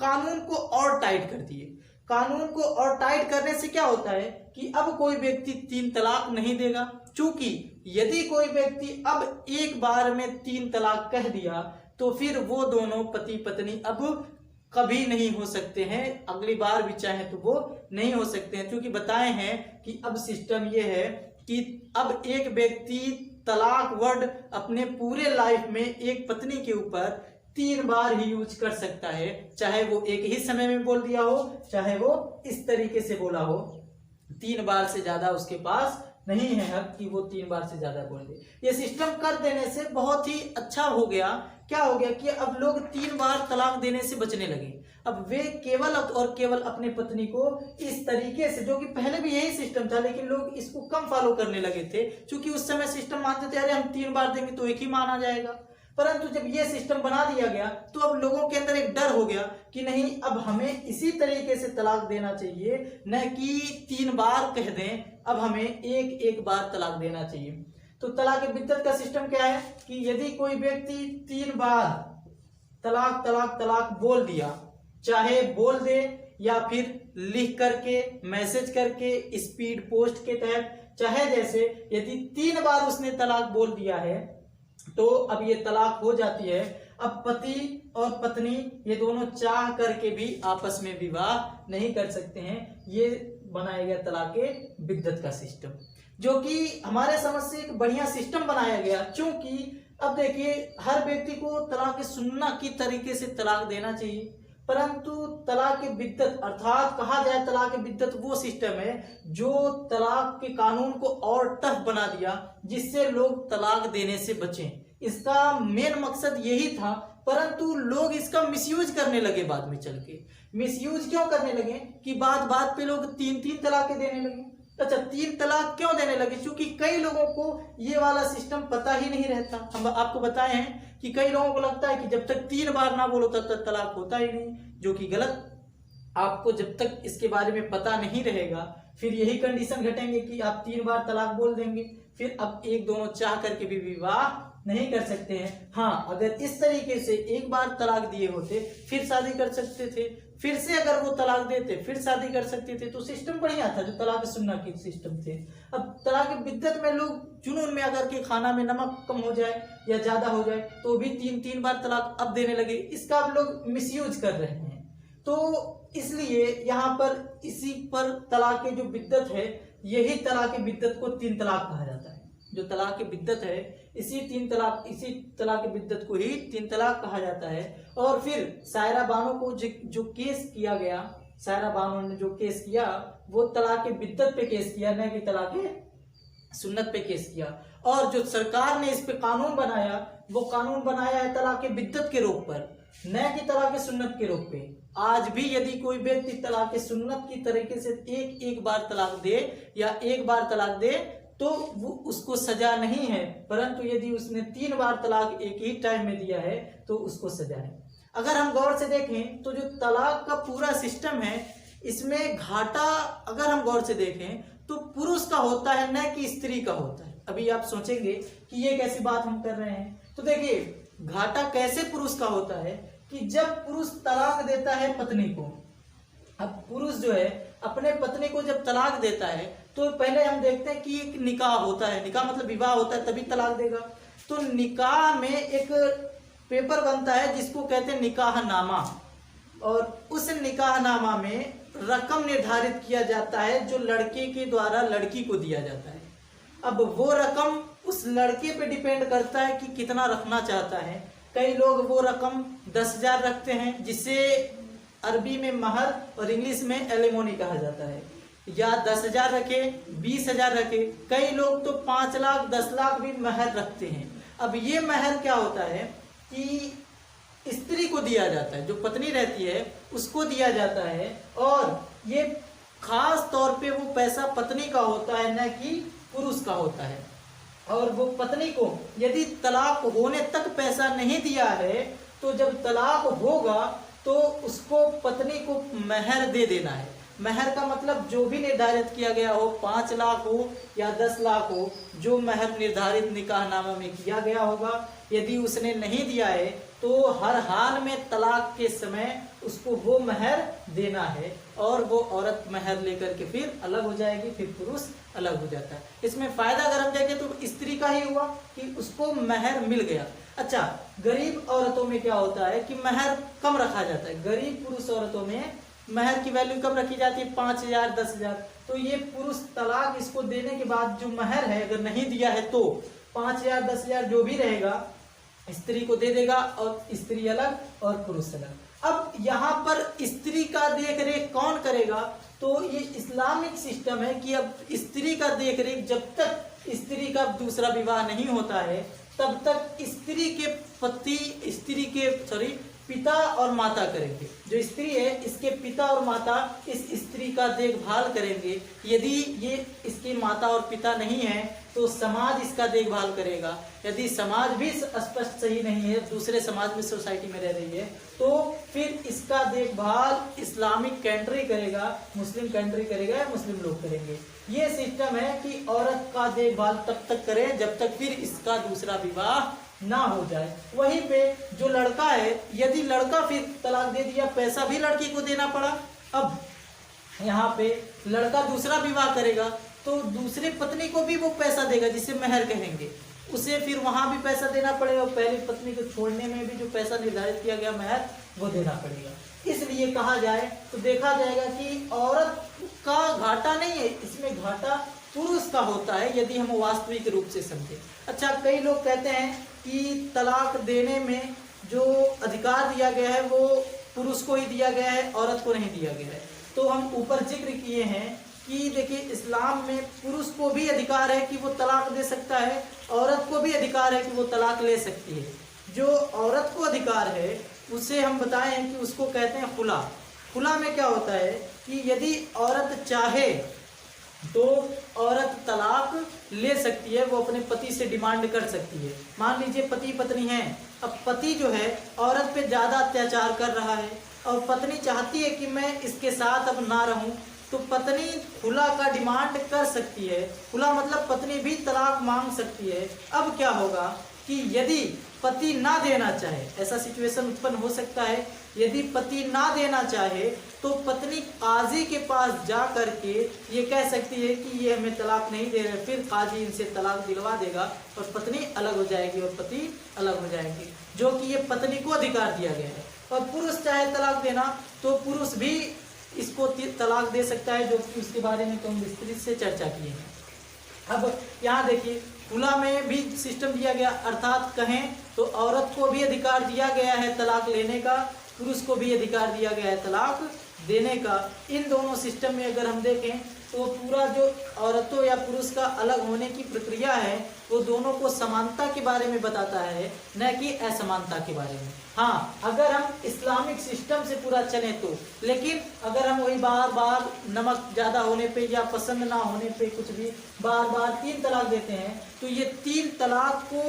कानून को और टाइट कर दिए। कानून को और टाइट करने से क्या होता है कि अब कोई व्यक्ति 3 तलाक नहीं देगा, क्योंकि यदि कोई व्यक्ति अब एक बार में 3 तलाक कह दिया तो फिर वो दोनों पति पत्नी अब कभी नहीं हो सकते हैं, अगली बार भी चाहे तो वो नहीं हो सकते हैं। क्योंकि बताए हैं कि अब सिस्टम ये है कि अब एक व्यक्ति तलाक वर्ड अपने पूरे लाइफ में एक पत्नी के ऊपर 3 बार ही यूज कर सकता है, चाहे वो एक ही समय में बोल दिया हो, चाहे वो इस तरीके से बोला हो। 3 बार से ज्यादा उसके पास नहीं है हक कि वो 3 बार से ज्यादा बोल दे। ये सिस्टम कर देने से बहुत ही अच्छा हो गया। क्या हो गया कि अब लोग 3 बार तलाक देने से बचने लगे। अब वे केवल और केवल अपने पत्नी को इस तरीके से, जो कि पहले भी यही सिस्टम था लेकिन लोग इसको कम फॉलो करने लगे थे, क्योंकि उस समय सिस्टम मानते थे अरे हम 3 बार देंगे तो एक ही माना जाएगा। परंतु जब ये सिस्टम बना दिया गया तो अब लोगों के अंदर एक डर हो गया कि नहीं, अब हमें इसी तरीके से तलाक देना चाहिए, न कि 3 बार कह दें, अब हमें एक बार तलाक देना चाहिए। तो तलाक बिद्दत का सिस्टम क्या है कि यदि कोई व्यक्ति 3 बार तलाक तलाक तलाक बोल दिया, चाहे बोल दे या फिर लिख करके, मैसेज करके, स्पीड पोस्ट के तहत, चाहे जैसे, यदि 3 बार उसने तलाक बोल दिया है तो अब ये तलाक हो जाती है। अब पति और पत्नी ये दोनों चाह करके भी आपस में विवाह नहीं कर सकते हैं। ये बनाया गया तलाक़े बिद्दत का सिस्टम, जो कि हमारे समझ से एक बढ़िया सिस्टम बनाया गया। क्योंकि अब देखिए हर व्यक्ति को तलाक सुन्ना की तरीके से तलाक देना चाहिए, परंतु तलाक बिद्दत अर्थात कहा जाए तलाक बिद्दत वो सिस्टम है जो तलाक के कानून को और टफ बना दिया, जिससे लोग तलाक देने से बचें। इसका मेन मकसद यही था, परंतु लोग इसका मिसयूज करने लगे। बाद में चल के मिसयूज क्यों करने लगे कि बात बात पे लोग 3-3 तलाकें देने लगे। अच्छा, 3 तलाक क्यों देने लगे? क्योंकि कई लोगों को ये वाला सिस्टम पता ही नहीं रहता। हम आपको बताए हैं कि कई लोगों को लगता है कि जब तक 3 बार ना बोलो तब तक तलाक होता ही नहीं, जो कि गलत। आपको जब तक इसके बारे में पता नहीं रहेगा, फिर यही कंडीशन घटेंगे कि आप 3 बार तलाक बोल देंगे, फिर अब एक दोनों चाह करके भी विवाह नहीं कर सकते हैं। हाँ, अगर इस तरीके से एक बार तलाक दिए होते फिर शादी कर सकते थे, फिर से अगर वो तलाक देते फिर शादी कर सकते थे, तो सिस्टम बढ़िया था जो तलाक सुन्ना की सिस्टम थे। अब तलाक बिद्दत में लोग जुनून में अगर के खाना में नमक कम हो जाए या ज्यादा हो जाए तो भी 3-3 बार तलाक अब देने लगे। इसका अब लोग मिसयूज कर रहे हैं। तो इसलिए यहाँ पर इसी पर तलाक जो बिद्दत है, यही तलाक बिद्दत को 3 तलाक कहा जाता है। जो तलाक बिद्दत है इसी तलाक बिद्दत को ही 3 तलाक कहा जाता है। और फिर सायरा बानो को जो केस किया गया, सायरा बानो ने जो केस किया वो तलाक बिद्दत पे केस किया, न कि तलाक सुन्नत पे केस किया। और जो सरकार ने इस पे कानून बनाया, वो कानून बनाया है तलाक बिद्दत के रोक पर, न कि तलाक सुन्नत के रोक पे। आज भी यदि कोई व्यक्ति तलाक सुन्नत की तरीके से एक बार तलाक दे या एक बार तलाक दे तो वो उसको सजा नहीं है, परंतु यदि उसने 3 बार तलाक एक ही टाइम में दिया है तो उसको सजा है। अगर हम गौर से देखें तो जो तलाक का पूरा सिस्टम है इसमें घाटा अगर हम गौर से देखें तो पुरुष का होता है, न कि स्त्री का होता है। अभी आप सोचेंगे कि ये कैसी बात हम कर रहे हैं, तो देखिए घाटा कैसे पुरुष का होता है कि जब पुरुष तलाक देता है पत्नी को। अब पुरुष जो है अपने पत्नी को जब तलाक देता है तो पहले हम देखते हैं कि एक निकाह होता है, निकाह मतलब विवाह होता है तभी तलाक देगा। तो निकाह में एक पेपर बनता है जिसको कहते हैं निकाहनामा, और उस निकाहनामा में रकम निर्धारित किया जाता है जो लड़के के द्वारा लड़की को दिया जाता है। अब वो रकम उस लड़के पे डिपेंड करता है कि कितना रखना चाहता है। कई लोग वो रकम 10,000 रखते हैं जिसे अरबी में महर और इंग्लिश में एलिमोनी कहा जाता है, या 10,000 रखे, 20,000 रखे। कई लोग तो 5 लाख 10 लाख भी महर रखते हैं। अब ये महर क्या होता है कि स्त्री को दिया जाता है, जो पत्नी रहती है उसको दिया जाता है, और ये खास तौर पे वो पैसा पत्नी का होता है न कि पुरुष का होता है। और वो पत्नी को यदि तलाक होने तक पैसा नहीं दिया है तो जब तलाक होगा तो उसको पत्नी को महर दे देना है। महर का मतलब जो भी निर्धारित किया गया हो, 5 लाख हो या 10 लाख हो, जो महर निर्धारित निकाहनामा में किया गया होगा, यदि उसने नहीं दिया है तो हर हाल में तलाक के समय उसको वो महर देना है, और वो औरत महर लेकर के फिर अलग हो जाएगी, फिर पुरुष अलग हो जाता है। इसमें फायदा अगर हम देखें तो स्त्री का ही हुआ कि उसको महर मिल गया। अच्छा, गरीब औरतों में क्या होता है कि महर कम रखा जाता है। गरीब पुरुष औरतों में महर की वैल्यू कम रखी जाती है, 5,000 10,000। तो ये पुरुष तलाक इसको देने के बाद जो महर है अगर नहीं दिया है तो 5,000 10,000 जो भी रहेगा स्त्री को दे देगा, और स्त्री अलग और पुरुष अलग। अब यहाँ पर स्त्री का देख रेख कौन करेगा, तो ये इस्लामिक सिस्टम है कि अब स्त्री का देख रेख जब तक स्त्री का दूसरा विवाह नहीं होता है तब तक स्त्री के पिता और माता करेंगे। जो स्त्री है इसके पिता और माता इस स्त्री का देखभाल करेंगे। यदि ये इसके माता और पिता नहीं है तो समाज इसका देखभाल करेगा। यदि समाज भी स्पष्ट सही नहीं है, दूसरे समाज में सोसाइटी में रह रही है, तो फिर इसका देखभाल इस्लामिक कंट्री करेगा, मुस्लिम कंट्री करेगा या मुस्लिम लोग करेंगे। ये सिस्टम है कि औरत का देखभाल तब तक करे जब तक फिर इसका दूसरा विवाह ना हो जाए। वहीं पे जो लड़का है, यदि लड़का फिर तलाक दे दिया, पैसा भी लड़की को देना पड़ा। अब यहाँ पे लड़का दूसरा विवाह करेगा तो दूसरे पत्नी को भी वो पैसा देगा जिसे महर कहेंगे, उसे फिर वहां भी पैसा देना पड़ेगा, और पहली पत्नी को छोड़ने में भी जो पैसा निर्धारित किया गया महर वो देना पड़ेगा। इसलिए कहा जाए तो देखा जाएगा कि औरत का घाटा नहीं है, इसमें घाटा पुरुष का होता है यदि हम वास्तविक रूप से समझें। अच्छा, कई लोग कहते हैं कि तलाक देने में जो अधिकार दिया गया है वो पुरुष को ही दिया गया है, औरत को नहीं दिया गया है। तो हम ऊपर जिक्र किए हैं कि देखिए इस्लाम में पुरुष को भी अधिकार है कि वो तलाक दे सकता है, औरत को भी अधिकार है कि वो तलाक ले सकती है। जो औरत को अधिकार है उसे हम बताएं कि उसको कहते हैं खुला। खुला में क्या होता है कि यदि औरत चाहे तो औरत तलाक ले सकती है, वो अपने पति से डिमांड कर सकती है। मान लीजिए पति पत्नी हैं, अब पति जो है औरत पे ज़्यादा अत्याचार कर रहा है और पत्नी चाहती है कि मैं इसके साथ अब ना रहूं, तो पत्नी खुला का डिमांड कर सकती है। खुला मतलब पत्नी भी तलाक मांग सकती है। अब क्या होगा कि यदि पति ना देना चाहे, ऐसा सिचुएशन उत्पन्न हो सकता है, यदि पति ना देना चाहे तो पत्नी काजी के पास जा करके ये कह सकती है कि ये हमें तलाक नहीं दे रहे, फिर काजी इनसे तलाक दिलवा देगा और पत्नी अलग हो जाएगी और पति अलग हो जाएंगे, जो कि ये पत्नी को अधिकार दिया गया है। और पुरुष चाहे तलाक देना तो पुरुष भी इसको तलाक दे सकता है, जो कि उसके बारे में तो हम विस्तृत से चर्चा किए हैं। अब यहाँ देखिए खुला में भी सिस्टम दिया गया, अर्थात कहें तो औरत को भी अधिकार दिया गया है तलाक लेने का, पुरुष को भी अधिकार दिया गया है तलाक देने का, इन दोनों सिस्टम में अगर हम देखें तो पूरा जो औरतों या पुरुष का अलग होने की प्रक्रिया है वो दोनों को समानता के बारे में बताता है, न कि असमानता के बारे में। हाँ, अगर हम इस्लामिक सिस्टम से पूरा चले तो, लेकिन अगर हम वही बार बार नमक ज़्यादा होने पे या पसंद ना होने पे कुछ भी बार बार 3 तलाक देते हैं तो ये 3 तलाक को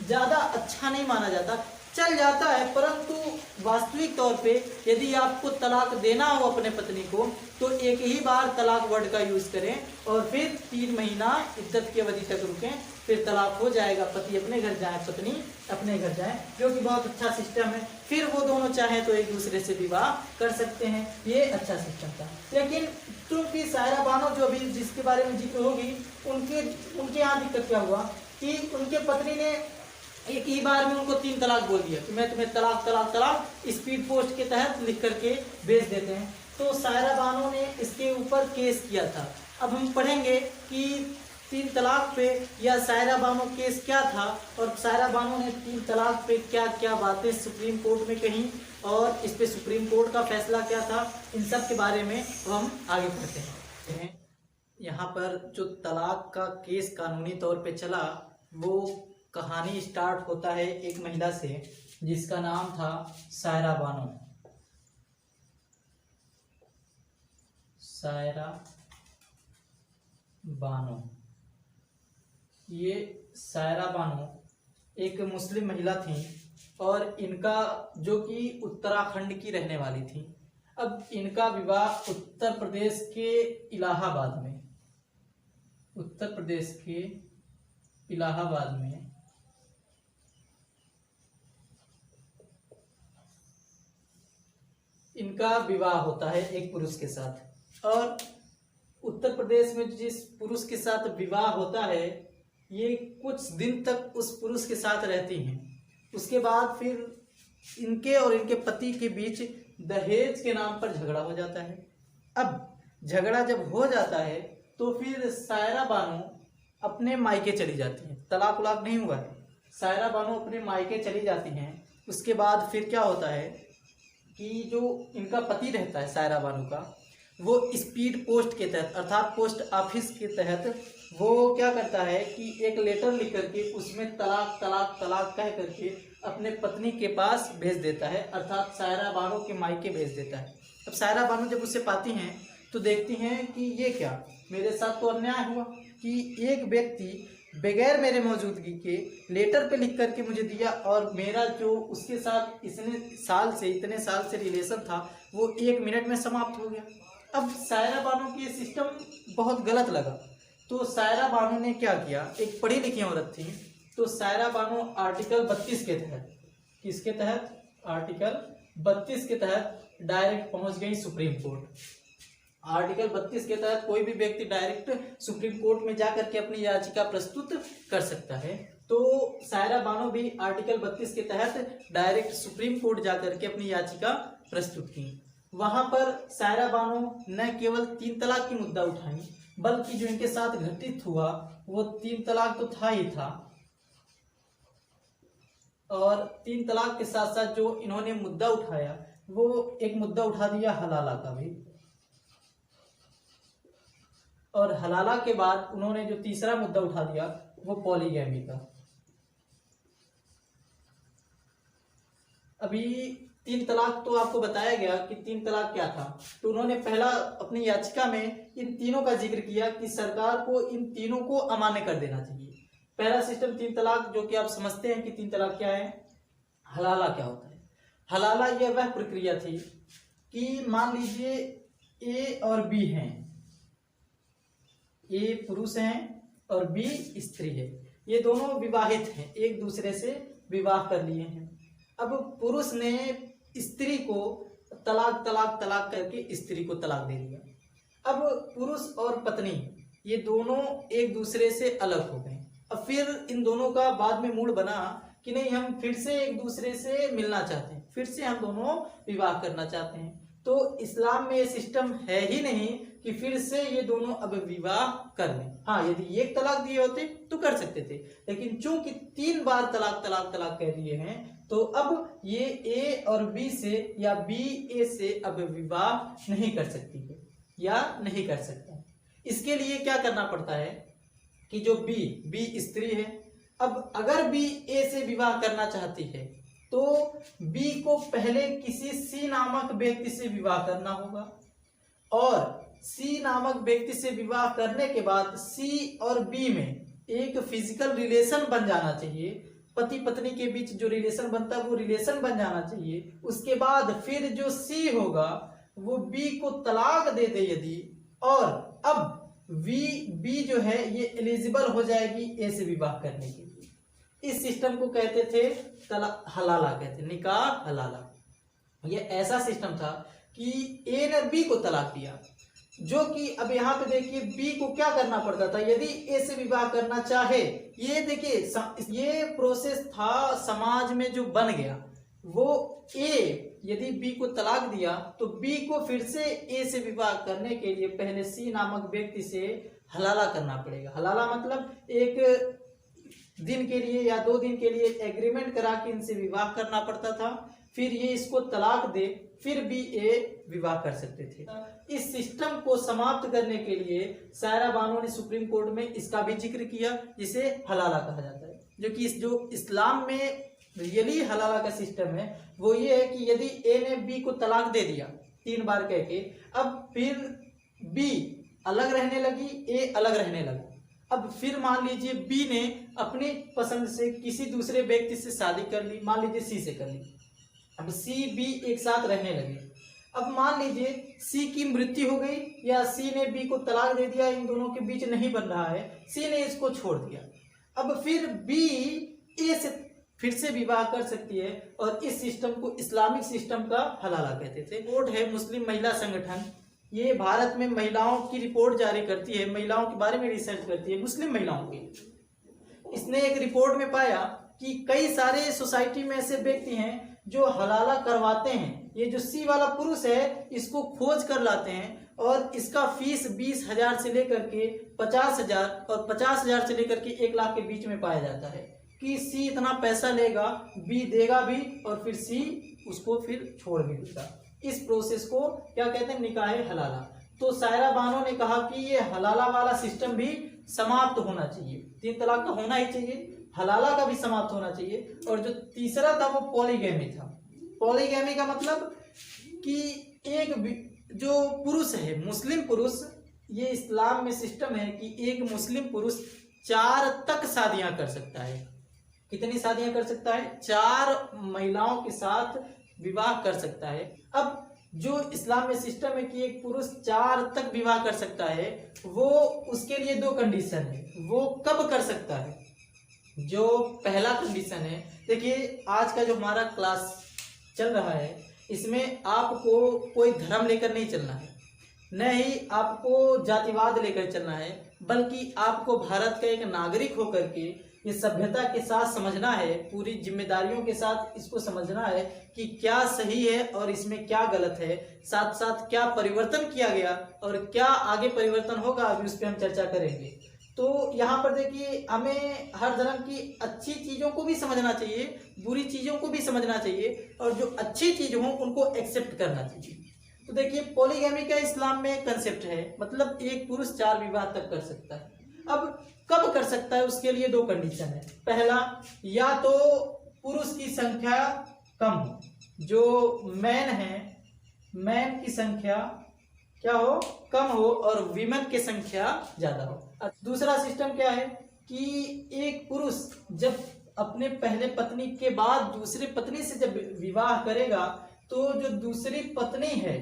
ज़्यादा अच्छा नहीं माना जाता, चल जाता है, परंतु वास्तविक तौर पे यदि आपको तलाक देना हो अपने पत्नी को तो एक ही बार तलाक वर्ड का यूज़ करें और फिर 3 महीना इद्दत की अवधि तक रुकें, फिर तलाक हो जाएगा, पति अपने घर जाए, पत्नी अपने घर जाए, जो कि बहुत अच्छा सिस्टम है। फिर वो दोनों चाहें तो एक दूसरे से विवाह कर सकते हैं, ये अच्छा सिस्टम था। लेकिन चूंकि सायरा बानो जो अभी जिसके बारे में जिक्र होगी, उनके यहाँ दिक्कत क्या हुआ कि उनके पत्नी ने एक ही बार में उनको 3 तलाक बोल दिया कि मैं तुम्हें तलाक तलाक तलाक स्पीड पोस्ट के तहत लिख करके भेज देते हैं। तो सायरा बानो ने इसके ऊपर केस किया था। अब हम पढ़ेंगे कि 3 तलाक पे या सायरा बानो केस क्या था और सायरा बानो ने 3 तलाक पे क्या क्या बातें सुप्रीम कोर्ट में कहीं और इस पे सुप्रीम कोर्ट का फैसला क्या था, इन सब के बारे में हम आगे पढ़ते हैं। यहाँ पर जो तलाक का केस कानूनी तौर पे चला, वो कहानी स्टार्ट होता है एक महिला से जिसका नाम था सायरा बानो। सायरा बानो, ये सायरा बानो एक मुस्लिम महिला थी और इनका जो कि उत्तराखंड की रहने वाली थी। अब इनका विवाह उत्तर प्रदेश के इलाहाबाद में, उत्तर प्रदेश के इलाहाबाद में इनका विवाह होता है एक पुरुष के साथ। और उत्तर प्रदेश में जिस पुरुष के साथ विवाह होता है ये कुछ दिन तक उस पुरुष के साथ रहती हैं। उसके बाद फिर इनके और इनके पति के बीच दहेज के नाम पर झगड़ा हो जाता है। अब झगड़ा जब हो जाता है तो फिर सायरा बानो अपने मायके चली जाती हैं। तलाक उलाक नहीं हुआ है, सायरा बानो अपने मायके चली जाती हैं। उसके बाद फिर क्या होता है कि जो इनका पति रहता है सायरा बानो का, वो स्पीड पोस्ट के तहत अर्थात पोस्ट ऑफिस के तहत वो क्या करता है कि एक लेटर लिख करके उसमें तलाक तलाक तलाक कह करके अपने पत्नी के पास भेज देता है, अर्थात सायरा बानो के मायके भेज देता है। अब सायरा बानो जब उसे पाती हैं तो देखती हैं कि ये क्या, मेरे साथ तो अन्याय हुआ कि एक व्यक्ति बगैर मेरे मौजूदगी के लेटर पे लिख करके मुझे दिया और मेरा जो उसके साथ इतने साल से रिलेशन था वो 1 मिनट में समाप्त हो गया। अब सायरा बानो की ये सिस्टम बहुत गलत लगा, तो सायरा बानो ने क्या किया, एक पढ़ी लिखी औरत थी, तो सायरा बानो आर्टिकल 32 के तहत, किसके तहत, आर्टिकल 32 के तहत डायरेक्ट पहुंच गई सुप्रीम कोर्ट। आर्टिकल 32 के तहत कोई भी व्यक्ति डायरेक्ट सुप्रीम कोर्ट में जाकर के अपनी याचिका प्रस्तुत कर सकता है। तो सायरा बानो भी आर्टिकल 32 के तहत डायरेक्ट सुप्रीम कोर्ट जाकर के अपनी याचिका प्रस्तुत की। वहां पर सायरा बानो न केवल 3 तलाक की मुद्दा उठाई, बल्कि जो इनके साथ घटित हुआ वो 3 तलाक तो था ही था, और 3 तलाक के साथ साथ जो इन्होंने मुद्दा उठाया वो एक मुद्दा उठा दिया हलाला का भी, और हलाला के बाद उन्होंने जो तीसरा मुद्दा उठा दिया वो पॉलीगैमी का। अभी 3 तलाक तो आपको बताया गया कि 3 तलाक क्या था, तो उन्होंने पहला अपनी याचिका में इन तीनों का जिक्र किया कि सरकार को इन तीनों को अमान्य कर देना चाहिए। पहला सिस्टम 3 तलाक, जो कि आप समझते हैं कि 3 तलाक क्या है। हलाला क्या होता है, हलाला यह वह प्रक्रिया थी कि मान लीजिए ए और बी हैं, ए पुरुष हैं और बी स्त्री है, ये दोनों विवाहित हैं, एक दूसरे से विवाह कर लिए हैं। अब पुरुष ने स्त्री को तलाक तलाक तलाक करके स्त्री को तलाक दे दिया। अब पुरुष और पत्नी ये दोनों एक दूसरे से अलग हो गए। अब फिर इन दोनों का बाद में मूड बना कि नहीं, हम फिर से एक दूसरे से मिलना चाहते हैं, फिर से हम दोनों विवाह करना चाहते हैं। तो इस्लाम में ये सिस्टम है ही नहीं कि फिर से ये दोनों अब विवाह कर लें। हाँ, यदि एक तलाक दिए होते तो कर सकते थे, लेकिन चूंकि 3 बार तलाक तलाक तलाक कह दिए हैं तो अब ये ए और बी से या बी ए से अब विवाह नहीं कर सकती है या नहीं कर सकता। इसके लिए क्या करना पड़ता है कि जो बी स्त्री है, अब अगर बी ए से विवाह करना चाहती है तो बी को पहले किसी सी नामक व्यक्ति से विवाह करना होगा, और सी नामक व्यक्ति से विवाह करने के बाद सी और बी में एक फिजिकल रिलेशन बन जाना चाहिए। पति पत्नी के बीच जो रिलेशन बनता है वो रिलेशन बन जाना चाहिए। उसके बाद फिर जो सी होगा वो बी को तलाक दे दे यदि, और अब बी जो है ये एलिजिबल हो जाएगी ए से विवाह करने के लिए। इस सिस्टम को कहते थे हलाला, कहते निकाह हलाला। ये ऐसा सिस्टम था कि ए ने बी को तलाक दिया, जो कि अब यहाँ पे देखिए बी को क्या करना पड़ता था यदि ए से विवाह करना चाहे। ये देखिए ये प्रोसेस था समाज में जो बन गया, वो ए यदि बी को तलाक दिया तो बी को फिर से ए से विवाह करने के लिए पहले सी नामक व्यक्ति से हलाला करना पड़ेगा। हलाला मतलब एक दिन के लिए या 2 दिन के लिए एग्रीमेंट करा के इनसे विवाह करना पड़ता था, फिर ये इसको तलाक दे, फिर भी ए विवाह कर सकते थे। इस सिस्टम को समाप्त करने के लिए सायरा बानो ने सुप्रीम कोर्ट में इसका भी जिक्र किया, जिसे हलाला कहा जाता है। जो कि जो इस्लाम में रियली हलाला का सिस्टम है वो ये है कि यदि ए ने बी को तलाक दे दिया 3 बार कह के, अब फिर बी अलग रहने लगी, ए अलग रहने लगा। अब फिर मान लीजिए बी ने अपनी पसंद से किसी दूसरे व्यक्ति से शादी कर ली, मान लीजिए सी से कर ली। अब सी बी एक साथ रहने लगे। अब मान लीजिए सी की मृत्यु हो गई या सी ने बी को तलाक दे दिया, इन दोनों के बीच नहीं बन रहा है, सी ने इसको छोड़ दिया। अब फिर बी ए से फिर से विवाह कर सकती है, और इस सिस्टम को इस्लामिक सिस्टम का हलाला कहते थे। रिपोर्ट है मुस्लिम महिला संगठन, ये भारत में महिलाओं की रिपोर्ट जारी करती है, महिलाओं के बारे में रिसर्च करती है, मुस्लिम महिलाओं की। इसने एक रिपोर्ट में पाया कि कई सारे सोसाइटी में ऐसे व्यक्ति हैं जो हलाला करवाते हैं। ये जो सी वाला पुरुष है इसको खोज कर लाते हैं, और इसका फीस 20,000 से लेकर के 50,000 और 50,000 से लेकर के 1 लाख के बीच में पाया जाता है कि सी इतना पैसा लेगा, बी देगा भी, और फिर सी उसको फिर छोड़ भी देगा। इस प्रोसेस को क्या कहते हैं, निकाह हलाला। तो सायरा बानो ने कहा कि ये हलाला वाला सिस्टम भी समाप्त होना चाहिए, 3 तलाक का होना ही चाहिए, हलाला का भी समाप्त होना चाहिए। और जो तीसरा था वो पॉलीगैमी था। पॉलीगैमी का मतलब कि एक जो पुरुष है, मुस्लिम पुरुष, ये इस्लाम में सिस्टम है कि एक मुस्लिम पुरुष 4 तक शादियां कर सकता है। कितनी शादियां कर सकता है? 4 महिलाओं के साथ विवाह कर सकता है। अब जो इस्लाम में सिस्टम है कि एक पुरुष 4 तक विवाह कर सकता है, वो उसके लिए 2 कंडीशन है। वो कब कर सकता है? जो पहला कंडीशन है, देखिए आज का जो हमारा क्लास चल रहा है इसमें आपको कोई धर्म लेकर नहीं चलना है, न ही आपको जातिवाद लेकर चलना है, बल्कि आपको भारत का एक नागरिक होकर के ये सभ्यता के साथ समझना है, पूरी जिम्मेदारियों के साथ इसको समझना है कि क्या सही है और इसमें क्या गलत है, साथ साथ क्या परिवर्तन किया गया और क्या आगे परिवर्तन होगा, अभी उस पर हम चर्चा करेंगे। तो यहाँ पर देखिए हमें हर धर्म की अच्छी चीज़ों को भी समझना चाहिए, बुरी चीज़ों को भी समझना चाहिए, और जो अच्छी चीज़ हो उनको एक्सेप्ट करना चाहिए। तो देखिए पॉलीगैमी का इस्लाम में कंसेप्ट है, मतलब एक पुरुष 4 विवाह तक कर सकता है। अब कब कर सकता है, उसके लिए 2 कंडीशन है। पहला, या तो पुरुष की संख्या कम हो, जो मैन है, मैन की संख्या क्या हो, कम हो, और विमेन की संख्या ज्यादा हो। दूसरा सिस्टम क्या है कि एक पुरुष जब अपने पहले पत्नी के बाद दूसरी पत्नी से जब विवाह करेगा तो जो दूसरी पत्नी है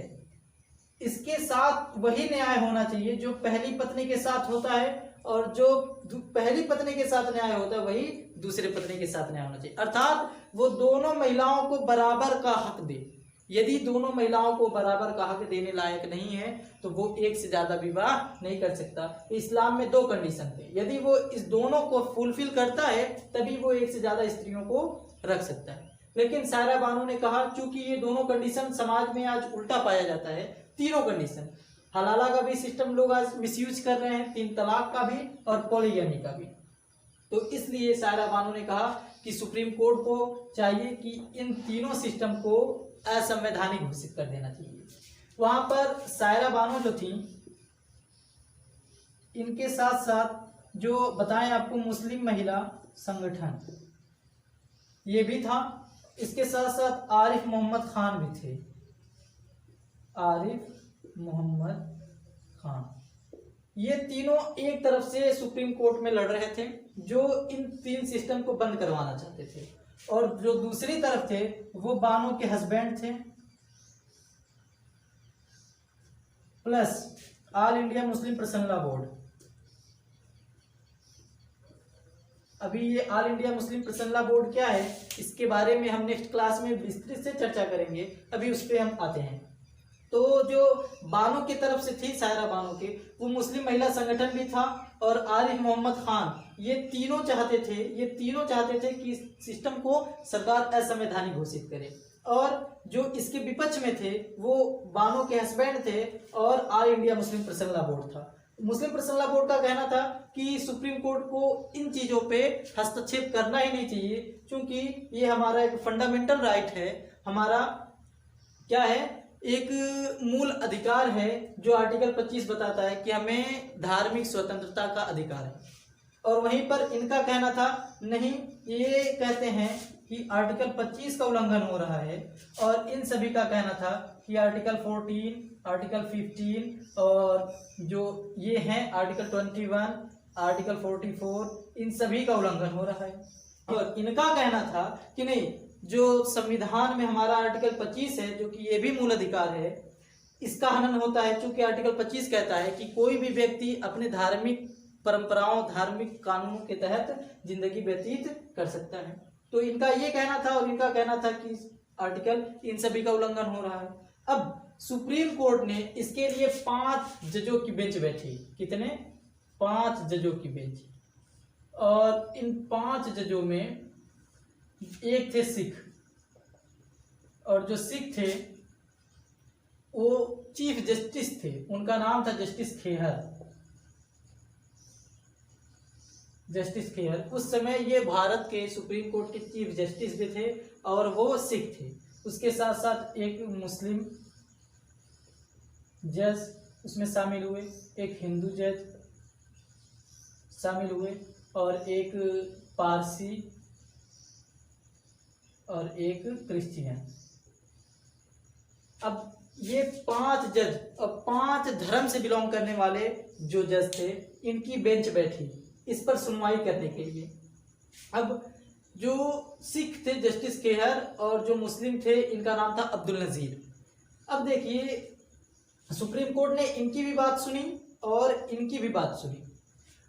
इसके साथ वही न्याय होना चाहिए जो पहली पत्नी के साथ होता है, और जो पहली पत्नी के साथ न्याय होता है वही दूसरी पत्नी के साथ न्याय होना चाहिए। अर्थात वो दोनों महिलाओं को बराबर का हक दे। यदि दोनों महिलाओं को बराबर का हक देने लायक नहीं है तो वो एक से ज्यादा विवाह नहीं कर सकता। इस्लाम में 2 कंडीशन थे, यदि वो इस दोनों को फुलफिल करता है तभी वो एक से ज्यादा स्त्रियों को रख सकता है। लेकिन सायरा बानो ने कहा चूंकि ये दोनों कंडीशन समाज में आज उल्टा पाया जाता है, तीनों कंडीशन, हलाला का भी सिस्टम लोग आज मिसयूज कर रहे हैं, 3 तलाक का भी और पॉलीगैमी का भी। तो इसलिए सायरा बानो ने कहा कि सुप्रीम कोर्ट को चाहिए कि इन तीनों सिस्टम को असंवैधानिक घोषित कर देना चाहिए। वहां पर सायरा बानो जो थी, इनके साथ साथ जो बताएं आपको मुस्लिम महिला संगठन ये भी था, इसके साथ साथ आरिफ मोहम्मद खान भी थे, आरिफ मोहम्मद खान। ये तीनों एक तरफ से सुप्रीम कोर्ट में लड़ रहे थे, जो इन तीन सिस्टम को बंद करवाना चाहते थे, और जो दूसरी तरफ थे वो बानो के हस्बैंड थे, plus all India Muslim personal law board. अभी ये all India Muslim personal law board क्या है, इसके बारे में हम नेक्स्ट क्लास में विस्तृत से चर्चा करेंगे, अभी उस पर हम आते हैं। तो जो बानो की तरफ से थी, सायरा बानो के, वो मुस्लिम महिला संगठन भी था, और आरिफ मोहम्मद खान, ये तीनों चाहते थे कि सिस्टम को सरकार असंवैधानिक घोषित करे। और जो इसके विपक्ष में थे वो बानो के हस्बैंड थे, और all India Muslim personal law board था। मुस्लिम पर्सनल लॉ बोर्ड का कहना था कि सुप्रीम कोर्ट को इन चीजों पे हस्तक्षेप करना ही नहीं चाहिए, क्योंकि ये हमारा एक फंडामेंटल राइट है, हमारा क्या है, एक मूल अधिकार है, जो आर्टिकल 25 बताता है कि हमें धार्मिक स्वतंत्रता का अधिकार है। और वहीं पर इनका कहना था नहीं, ये कहते हैं कि आर्टिकल 25 का उल्लंघन हो रहा है, और इन सभी का कहना था कि आर्टिकल 14, आर्टिकल 15 और जो ये हैं आर्टिकल 21, आर्टिकल 44, इन सभी का उल्लंघन हो रहा है। और इनका कहना था कि नहीं, जो संविधान में हमारा आर्टिकल 25 है, जो कि ये भी मूल अधिकार है, इसका हनन होता है, क्योंकि आर्टिकल 25 कहता है कि कोई भी व्यक्ति अपने धार्मिक परंपराओं, धार्मिक कानूनों के तहत जिंदगी व्यतीत कर सकता है। तो इनका ये कहना था, और इनका कहना था कि आर्टिकल इन सभी का उल्लंघन हो रहा है। अब सुप्रीम कोर्ट ने इसके लिए 5 जजों की बेंच बैठी। कितने? 5 जजों की बेंच। और इन 5 जजों में एक थे सिख, और जो सिख थे वो चीफ जस्टिस थे, उनका नाम था जस्टिस खेहर। जस्टिस खेहर उस समय ये भारत के सुप्रीम कोर्ट के चीफ जस्टिस भी थे, और वो सिख थे। उसके साथ साथ एक मुस्लिम जज उसमें शामिल हुए, एक हिंदू जज शामिल हुए, और एक पारसी, और एक क्रिश्चियन। अब ये 5 जज और 5 धर्म से बिलोंग करने वाले जो जज थे, इनकी बेंच बैठी इस पर सुनवाई करने के लिए। अब जो सिख थे जस्टिस खेहर, और जो मुस्लिम थे इनका नाम था अब्दुल नजीर। अब देखिए, सुप्रीम कोर्ट ने इनकी भी बात सुनी और इनकी भी बात सुनी।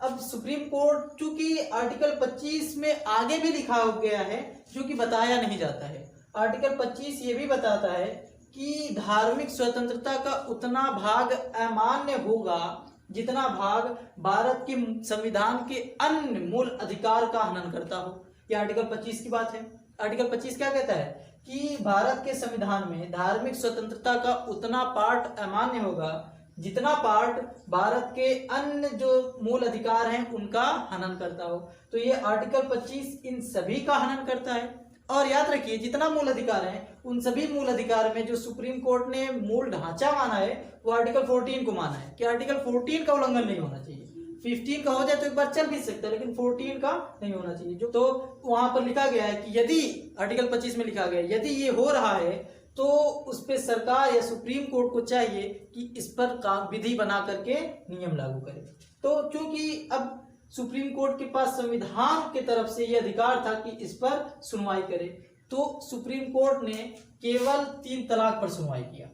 अब सुप्रीम कोर्ट, चूंकि आर्टिकल 25 में आगे भी लिखा गया है जो कि बताया नहीं जाता है, आर्टिकल 25 ये भी बताता है कि धार्मिक स्वतंत्रता का उतना भाग अमान्य होगा जितना भाग भारत के संविधान के अन्य मूल अधिकार का हनन करता हो। यह आर्टिकल 25 की बात है। आर्टिकल 25 क्या कहता है कि भारत के संविधान में धार्मिक स्वतंत्रता का उतना पार्ट अमान्य होगा जितना पार्ट भारत के अन्य जो मूल अधिकार हैं उनका हनन करता हो। तो ये आर्टिकल 25 इन सभी का हनन करता है। और याद रखिए, जितना मूल अधिकार है उन सभी मूल अधिकार में जो सुप्रीम कोर्ट ने मूल ढांचा माना है वो आर्टिकल 14 को माना है कि आर्टिकल 14 का उल्लंघन नहीं होना चाहिए। 15 का हो जाए तो एक बार चल भी सकता है, लेकिन 14 का नहीं होना चाहिए। जो तो वहां पर लिखा गया है कि यदि आर्टिकल 25 में लिखा गया है यदि ये हो रहा है तो उस पर सरकार या सुप्रीम कोर्ट को चाहिए कि इस पर विधि बना करके नियम लागू करे। तो चूंकि अब सुप्रीम कोर्ट के पास संविधान के तरफ से यह अधिकार था कि इस पर सुनवाई करे, तो सुप्रीम कोर्ट ने केवल 3 तलाक पर सुनवाई किया।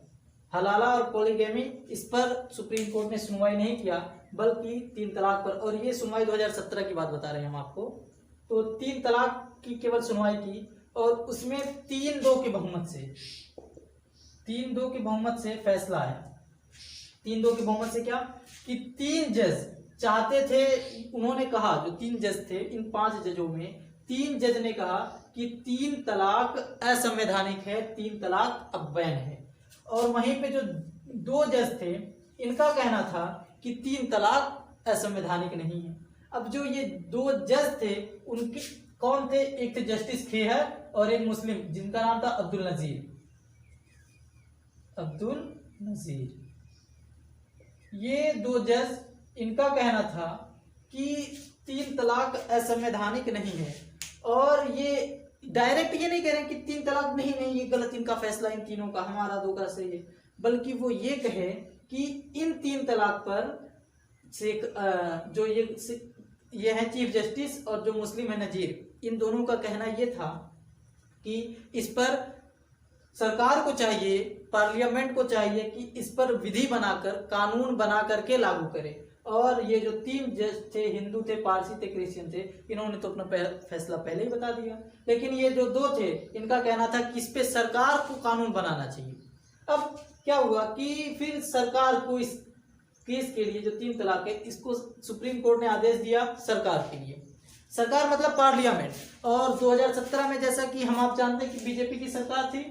हलाला और पॉलीगैमी, इस पर सुप्रीम कोर्ट ने सुनवाई नहीं किया, बल्कि 3 तलाक पर। और ये सुनवाई 2017 की बात बता रहे हैं हम आपको। तो 3 तलाक की केवल सुनवाई की, और उसमें 3-2 के बहुमत से फैसला आया। 3-2 के बहुमत से क्या कि 3 जज चाहते थे, उन्होंने कहा, जो 3 जज थे, इन 5 जजों में 3 जज ने कहा कि 3 तलाक असंवैधानिक है, 3 तलाक अवैध है। और वहीं पे जो 2 जज थे इनका कहना था कि 3 तलाक असंवैधानिक नहीं है। अब जो ये दो जज थे उनके कौन थे, एक थे जस्टिस खेहर और एक मुस्लिम जिनका नाम था अब्दुल नजीर। ये दो जज, इनका कहना था कि 3 तलाक असंवैधानिक नहीं है, और ये डायरेक्ट ये नहीं कह रहे कि 3 तलाक नहीं ये गलत, इनका फैसला इन तीनों का, हमारा 2 का सही है, बल्कि वो ये कहे कि इन 3 तलाक पर से जो ये है चीफ जस्टिस और जो मुस्लिम है नजीर, इन दोनों का कहना ये था कि इस पर सरकार को चाहिए, पार्लियामेंट को चाहिए कि इस पर विधि बनाकर, कानून बना करके लागू करे। और ये जो 3 जज थे, हिंदू थे, पारसी थे, क्रिश्चियन थे, इन्होंने तो अपना फैसला पहले ही बता दिया, लेकिन ये जो 2 थे इनका कहना था कि इस पे सरकार को कानून बनाना चाहिए। अब क्या हुआ कि फिर सरकार को इस केस के लिए, जो 3 तलाक है, इसको सुप्रीम कोर्ट ने आदेश दिया सरकार के लिए, सरकार मतलब पार्लियामेंट। और 2017 में जैसा कि हम आप जानते हैं कि बीजेपी की सरकार थी,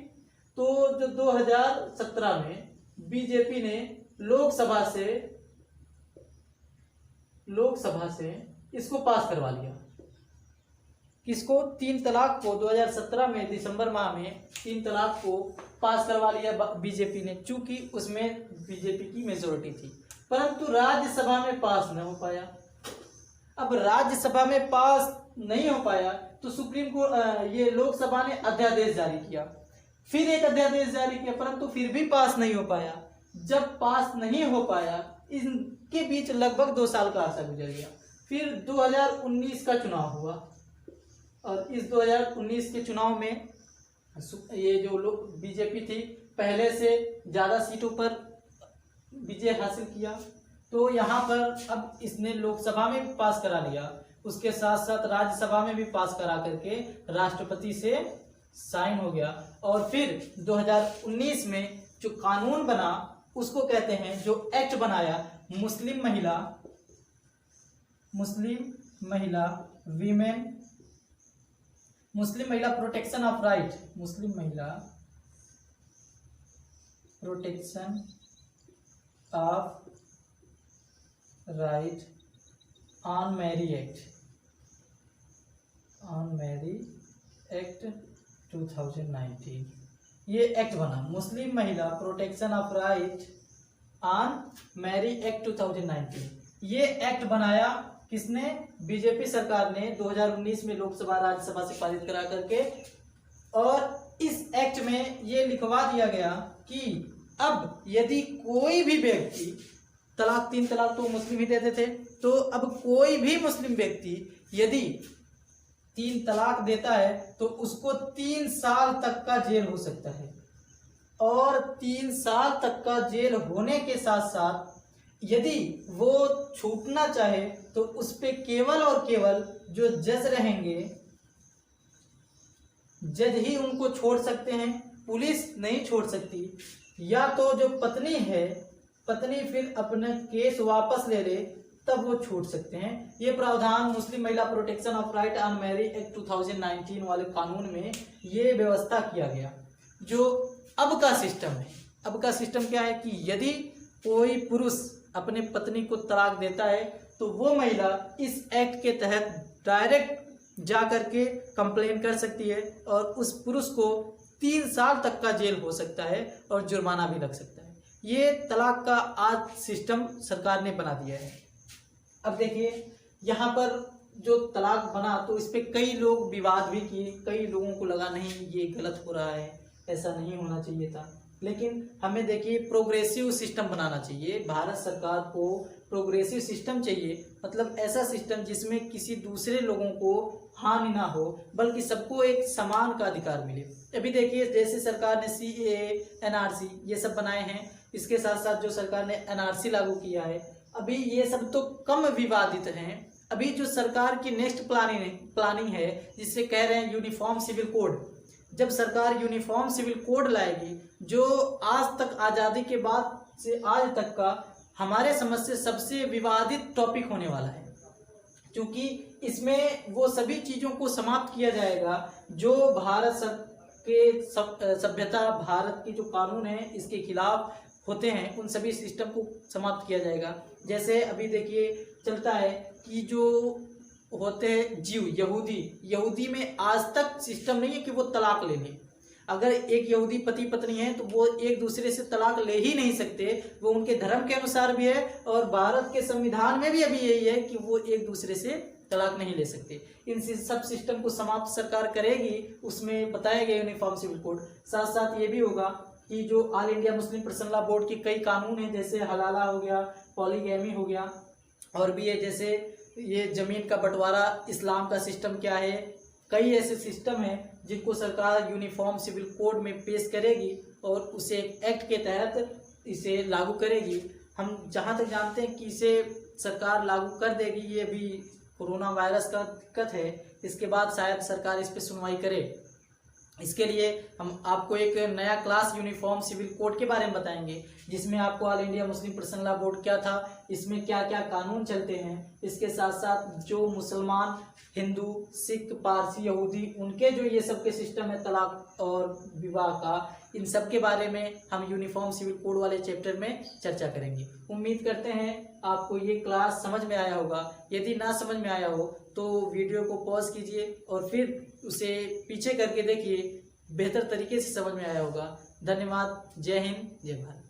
तो जो 2017 में बीजेपी ने लोकसभा से इसको पास करवा लिया। किसको? 3 तलाक को 2017 में दिसंबर माह में 3 तलाक को पास करवा लिया बीजेपी ने, चूंकि उसमें बीजेपी की मेजोरिटी थी, परंतु राज्यसभा में पास न हो पाया। अब राज्यसभा में पास नहीं हो पाया तो सुप्रीम कोर्ट, ये लोकसभा ने अध्यादेश जारी किया, फिर एक अध्यादेश जारी किया, परंतु फिर भी पास नहीं हो पाया। जब पास नहीं हो पाया, इनके बीच लगभग 2 साल का अरसा गुजर गया। फिर 2019 का चुनाव हुआ, और इस 2019 के चुनाव में ये जो लोग बीजेपी थी, पहले से ज्यादा सीटों पर विजय हासिल किया, तो यहाँ पर अब इसने लोकसभा में भी पास करा लिया, उसके साथ साथ राज्यसभा में भी पास करा करके राष्ट्रपति से साइन हो गया। और फिर 2019 में जो कानून बना उसको कहते हैं, जो एक्ट बनाया, मुस्लिम महिला प्रोटेक्शन ऑफ राइट, मुस्लिम महिला protection of right on marry act 2019। ये एक्ट बना, मुस्लिम महिला protection of right on marry act 2019। ये एक्ट बनाया किसने? बीजेपी सरकार ने 2019 में लोकसभा राज्यसभा से पारित करा करके। और इस एक्ट में ये लिखवा दिया गया कि अब यदि कोई भी व्यक्ति, 3 तलाक तो मुस्लिम ही देते थे, तो अब कोई भी मुस्लिम व्यक्ति यदि 3 तलाक देता है तो उसको 3 साल तक का जेल हो सकता है। और 3 साल तक का जेल होने के साथ साथ यदि वो छूटना चाहे तो उस पे केवल और केवल जो जज रहेंगे, जज ही उनको छोड़ सकते हैं, पुलिस नहीं छोड़ सकती। या तो जो पत्नी है, पत्नी फिर अपना केस वापस ले ले तब वो छूट सकते हैं। ये प्रावधान मुस्लिम महिला protection of right on marry act 2019 वाले कानून में ये व्यवस्था किया गया। जो अब का सिस्टम है, अब का सिस्टम क्या है कि यदि कोई पुरुष अपने पत्नी को तलाक देता है तो वो महिला इस एक्ट के तहत डायरेक्ट जा करके कंप्लेन कर सकती है, और उस पुरुष को 3 साल तक का जेल हो सकता है और जुर्माना भी लग सकता है। ये तलाक का आज सिस्टम सरकार ने बना दिया है। अब देखिए यहाँ पर जो तलाक बना तो इस पे कई लोग विवाद भी किए, कई लोगों को लगा नहीं ये गलत हो रहा है, ऐसा नहीं होना चाहिए था। लेकिन हमें देखिए प्रोग्रेसिव सिस्टम बनाना चाहिए, भारत सरकार को प्रोग्रेसिव सिस्टम चाहिए, मतलब ऐसा सिस्टम जिसमें किसी दूसरे लोगों को हानि ना हो बल्कि सबको एक समान का अधिकार मिले। अभी देखिए जैसे सरकार ने CAA, NRC ये सब बनाए हैं, इसके साथ साथ जो सरकार ने NRC लागू किया है, अभी ये सब तो कम विवादित हैं। अभी जो सरकार की नेक्स्ट प्लानिंग है जिससे कह रहे हैं यूनिफॉर्म सिविल कोड, जब सरकार यूनिफॉर्म सिविल कोड लाएगी जो आज तक आज़ादी के बाद से आज तक का हमारे समझ से सबसे विवादित टॉपिक होने वाला है, क्योंकि इसमें वो सभी चीज़ों को समाप्त किया जाएगा जो भारत के सभ्यता, भारत के जो कानून है इसके खिलाफ होते हैं उन सभी सिस्टम को समाप्त किया जाएगा। जैसे अभी देखिए चलता है कि जो होते हैं जीव यहूदी में आज तक सिस्टम नहीं है कि वो तलाक ले लें। अगर एक यहूदी पति पत्नी है तो वो एक दूसरे से तलाक ले ही नहीं सकते, वो उनके धर्म के अनुसार भी है और भारत के संविधान में भी अभी यही है कि वो एक दूसरे से तलाक नहीं ले सकते। इन सब सिस्टम को समाप्त सरकार करेगी, उसमें बताया गया यूनिफॉर्म सिविल कोड। साथ साथ ये भी होगा कि जो all India Muslim personal law board के कई कानून हैं, जैसे हलाला हो गया, पॉलीगैमी हो गया, और भी है जैसे ये जमीन का बंटवारा, इस्लाम का सिस्टम क्या है, कई ऐसे सिस्टम हैं जिनको सरकार यूनिफॉर्म सिविल कोड में पेश करेगी और उसे एक एक्ट के तहत इसे लागू करेगी। हम जहां तक जानते हैं कि इसे सरकार लागू कर देगी, ये अभी कोरोना वायरस का दिक्कत है, इसके बाद शायद सरकार इस पर सुनवाई करे। इसके लिए हम आपको एक नया क्लास यूनिफॉर्म सिविल कोड के बारे में बताएंगे, जिसमें आपको all India Muslim personal law board क्या था, इसमें क्या क्या कानून चलते हैं, इसके साथ साथ जो मुसलमान, हिंदू, सिख, पारसी, यहूदी, उनके जो ये सब के सिस्टम है तलाक और विवाह का, इन सब के बारे में हम यूनिफॉर्म सिविल कोड वाले चैप्टर में चर्चा करेंगे। उम्मीद करते हैं आपको ये क्लास समझ में आया होगा। यदि ना समझ में आया हो तो वीडियो को पॉज कीजिए और फिर उसे पीछे करके देखिए, बेहतर तरीके से समझ में आया होगा। धन्यवाद। जय हिंद, जय भारत।